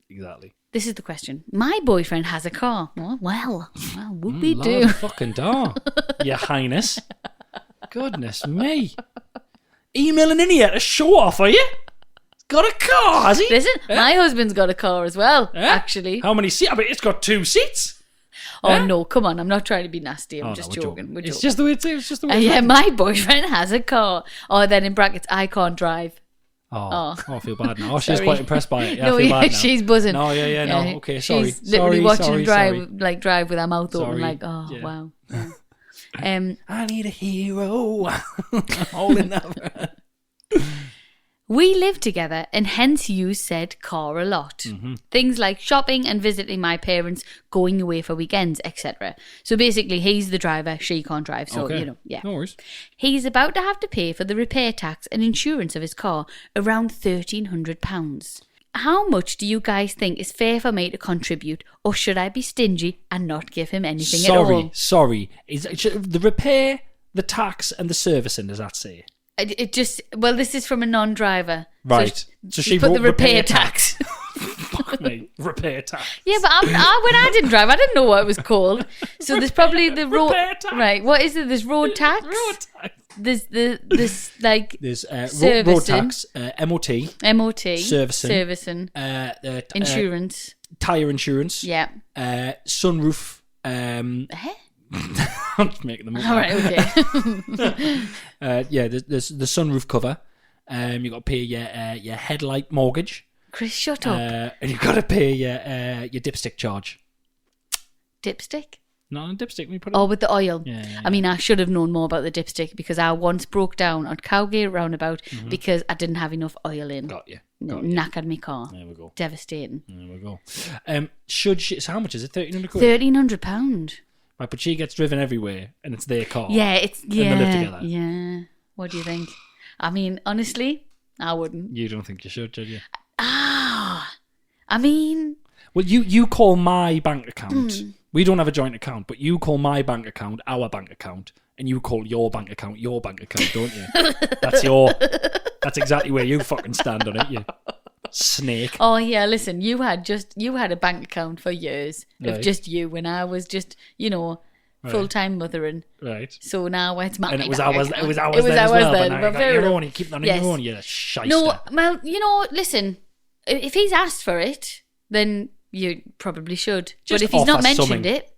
Speaker 2: Exactly.
Speaker 1: This is the question. My boyfriend has a car. Well, whoopie
Speaker 2: Lord
Speaker 1: do.
Speaker 2: fucking da. Your Highness. Goodness me. Emailing in here to show off, are you? Got a car, has he?
Speaker 1: Listen, my husband's got a car as well, actually.
Speaker 2: How many seats? I mean, it's got 2 seats.
Speaker 1: Oh, no, come on. I'm not trying to be nasty. I'm
Speaker 2: Oh,
Speaker 1: just
Speaker 2: no,
Speaker 1: joking. We're
Speaker 2: It's
Speaker 1: joking.
Speaker 2: just the way it's just the way it's
Speaker 1: Yeah,
Speaker 2: written.
Speaker 1: my boyfriend has a car. Oh, then in brackets, I can't drive.
Speaker 2: Oh, I feel bad now. Oh, she's
Speaker 1: Sorry.
Speaker 2: quite impressed by it. Yeah,
Speaker 1: No,
Speaker 2: I feel
Speaker 1: yeah,
Speaker 2: bad now.
Speaker 1: she's buzzing.
Speaker 2: No, no. Okay, sorry.
Speaker 1: She's literally
Speaker 2: sorry,
Speaker 1: watching
Speaker 2: sorry,
Speaker 1: him drive,
Speaker 2: sorry.
Speaker 1: drive with her mouth open,
Speaker 2: Sorry.
Speaker 1: like, oh,
Speaker 2: Yeah.
Speaker 1: wow. Yeah.
Speaker 2: I need a hero. Holding that.
Speaker 1: We live together and hence you said car a lot.
Speaker 2: Mm-hmm.
Speaker 1: Things like shopping and visiting my parents, going away for weekends, etc. So basically he's the driver, she can't drive. So,
Speaker 2: Okay.
Speaker 1: yeah.
Speaker 2: No worries.
Speaker 1: He's about to have to pay for the repair tax and insurance of his car, around £1,300. How much do you guys think is fair for me to contribute, or should I be stingy and not give him anything at all?
Speaker 2: Sorry. The repair, the tax, and the servicing, does that say?
Speaker 1: It just, well, this is from a non-driver.
Speaker 2: Right. So she
Speaker 1: put
Speaker 2: wrote
Speaker 1: the repair
Speaker 2: repair
Speaker 1: tax.
Speaker 2: Fuck me. Repair tax.
Speaker 1: Yeah, but when I didn't drive, I didn't know what it was called. So there's probably the road.
Speaker 2: Repair tax.
Speaker 1: Right. What is it? There's road tax.
Speaker 2: Road tax.
Speaker 1: There's this like
Speaker 2: There's road
Speaker 1: servicing.
Speaker 2: tax, MOT,
Speaker 1: MOT,
Speaker 2: servicing,
Speaker 1: insurance,
Speaker 2: tyre insurance,
Speaker 1: yeah.
Speaker 2: Sunroof. I'm just making them up.
Speaker 1: All right, okay.
Speaker 2: There's the sunroof cover. You got to pay your headlight mortgage.
Speaker 1: Chris, shut up.
Speaker 2: And you've got to pay your dipstick charge.
Speaker 1: Dipstick?
Speaker 2: Not a dipstick. We put it.
Speaker 1: Oh, with the oil.
Speaker 2: Yeah.
Speaker 1: I mean, I should have known more about the dipstick because I once broke down on Cowgate roundabout because I didn't have enough oil in.
Speaker 2: Got you.
Speaker 1: Knackered my car.
Speaker 2: There we go.
Speaker 1: Devastating.
Speaker 2: There we go. Should she? So how much is it? £1,300 quid.
Speaker 1: £1,300.
Speaker 2: Right, but she gets driven everywhere, and it's their car.
Speaker 1: Yeah, it's
Speaker 2: they live together.
Speaker 1: Yeah. What do you think? I mean, honestly, I wouldn't.
Speaker 2: You don't think you should you?
Speaker 1: I mean,
Speaker 2: Well, you call my bank account. We don't have a joint account, but you call my bank account our bank account, and you call your bank account, don't you? That's exactly where you fucking stand on it, you snake.
Speaker 1: oh yeah, listen, you had a bank account for years of
Speaker 2: Right.
Speaker 1: just you when I was just, full-time mothering.
Speaker 2: Right.
Speaker 1: So now it's my
Speaker 2: And it was
Speaker 1: bank
Speaker 2: ours.
Speaker 1: account.
Speaker 2: It was ours
Speaker 1: It was
Speaker 2: then as
Speaker 1: ours
Speaker 2: well.
Speaker 1: then,
Speaker 2: But now
Speaker 1: but
Speaker 2: you got
Speaker 1: fair
Speaker 2: your
Speaker 1: enough.
Speaker 2: own. You keep that on
Speaker 1: Yes.
Speaker 2: your own. You shyster.
Speaker 1: No, well, listen, if he's asked for it, then you probably should.
Speaker 2: Just
Speaker 1: but if he's not
Speaker 2: offer
Speaker 1: mentioned
Speaker 2: something.
Speaker 1: it,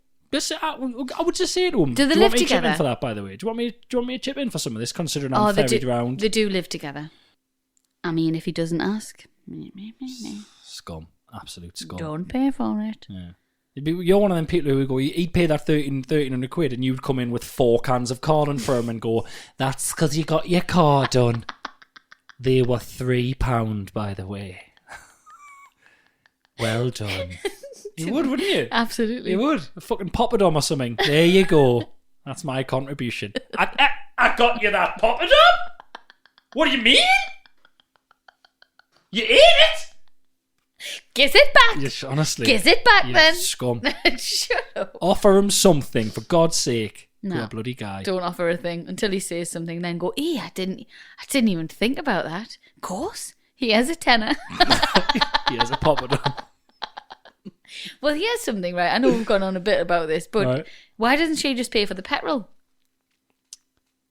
Speaker 2: I would just say to him.
Speaker 1: Do they
Speaker 2: you
Speaker 1: live
Speaker 2: want me to chip in
Speaker 1: together?
Speaker 2: for that? By the way, do you want me to chip in for some of this? Considering
Speaker 1: oh,
Speaker 2: I'm ferried around.
Speaker 1: they do live together. I mean, if he doesn't ask,
Speaker 2: Scum, absolute scum.
Speaker 1: don't pay for it.
Speaker 2: Yeah. You're one of them people who would go, he'd pay that 1,300 quid, and you'd come in with 4 cans of corn for him and go, that's because you got your car done. They were £3, by the way. Well done. You would, wouldn't you?
Speaker 1: Absolutely.
Speaker 2: You would. A fucking poppadom or something. There you go. That's my contribution. I got you that poppadom? What do you mean? You ate it?
Speaker 1: Give it back.
Speaker 2: Yes, honestly.
Speaker 1: Give it back
Speaker 2: You
Speaker 1: then.
Speaker 2: scum.
Speaker 1: Shut up.
Speaker 2: Offer him something, for God's sake.
Speaker 1: No.
Speaker 2: You're a bloody guy.
Speaker 1: Don't offer a thing until he says something. Then go, I didn't even think about that. Of course, he has a tenner.
Speaker 2: He has a poppadom.
Speaker 1: Well, here's something, right? I know we've gone on a bit about this, but
Speaker 2: Right.
Speaker 1: why doesn't she just pay for the petrol?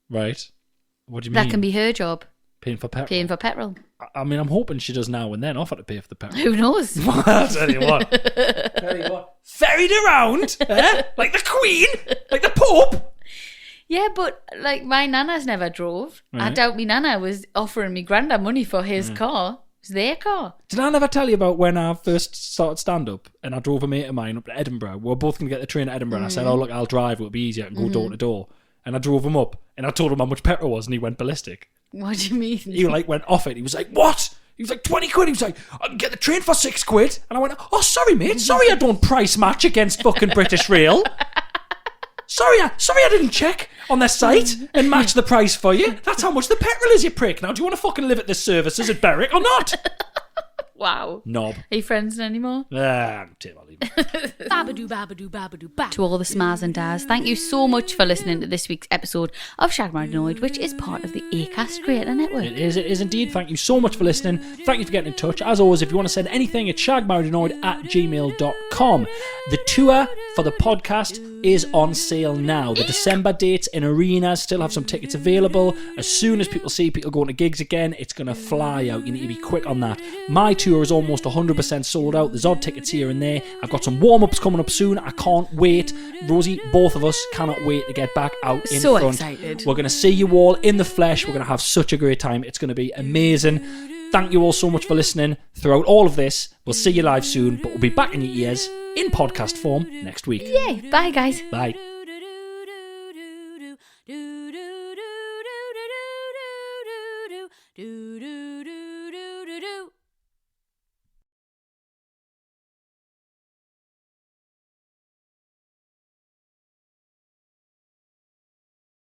Speaker 2: Right. What do you mean?
Speaker 1: That can be her job,
Speaker 2: Paying for petrol.
Speaker 1: paying for petrol.
Speaker 2: I mean, I'm hoping she does now and then offer to pay for the petrol.
Speaker 1: Who knows?
Speaker 2: I'll tell you what. Ferried around, like the Queen, like the Pope.
Speaker 1: Yeah, but like my nana's never drove. I
Speaker 2: Right.
Speaker 1: doubt me nana was offering me granddad money for his car. It's their car.
Speaker 2: Did I never tell you about when I first started stand-up and I drove a mate of mine up to Edinburgh? We were both going to get the train to Edinburgh and I said, oh, look, I'll drive. It'll be easier. I can go door to door. And I drove him up and I told him how much petrol was and he went ballistic.
Speaker 1: What do you mean?
Speaker 2: He went off it. He was like, what? He was like, 20 quid. He was like, I can get the train for 6 quid. And I went, oh, sorry, mate. Sorry I don't price match against fucking British Rail. Sorry, I didn't check on their site and match the price for you. That's how much the petrol is, you prick. Now, do you want to fucking live at this services at Berwick or not?
Speaker 1: Wow.
Speaker 2: Knob.
Speaker 1: Are you friends anymore?
Speaker 3: Babadoo, babadoo, babadoo, ba.
Speaker 1: To all the Smars and Daz, thank you so much for listening to this week's episode of Shag Married Annoyed, which is part of the Acast Creator Network.
Speaker 2: It is indeed. Thank you so much for listening. Thank you for getting in touch. As always, if you want to send anything, it's shagmarriedannoyed@gmail.com. The tour for the podcast is on sale now. The December dates in arenas still have some tickets available. As soon as people see people going to gigs again, it's going to fly out. You need to be quick on that. My tour is almost 100% sold out. There's odd tickets here and there. I've got some warm-ups coming up soon. I can't wait. Rosie, both of us cannot wait to get back out in
Speaker 1: So
Speaker 2: front.
Speaker 1: excited.
Speaker 2: We're going to see you all in the flesh. We're going to have such a great time. It's going to be amazing. Thank you all so much for listening throughout all of this. We'll see you live soon, but we'll be back in your ears in podcast form next week.
Speaker 1: Yay. Bye, guys.
Speaker 2: Bye.
Speaker 3: Do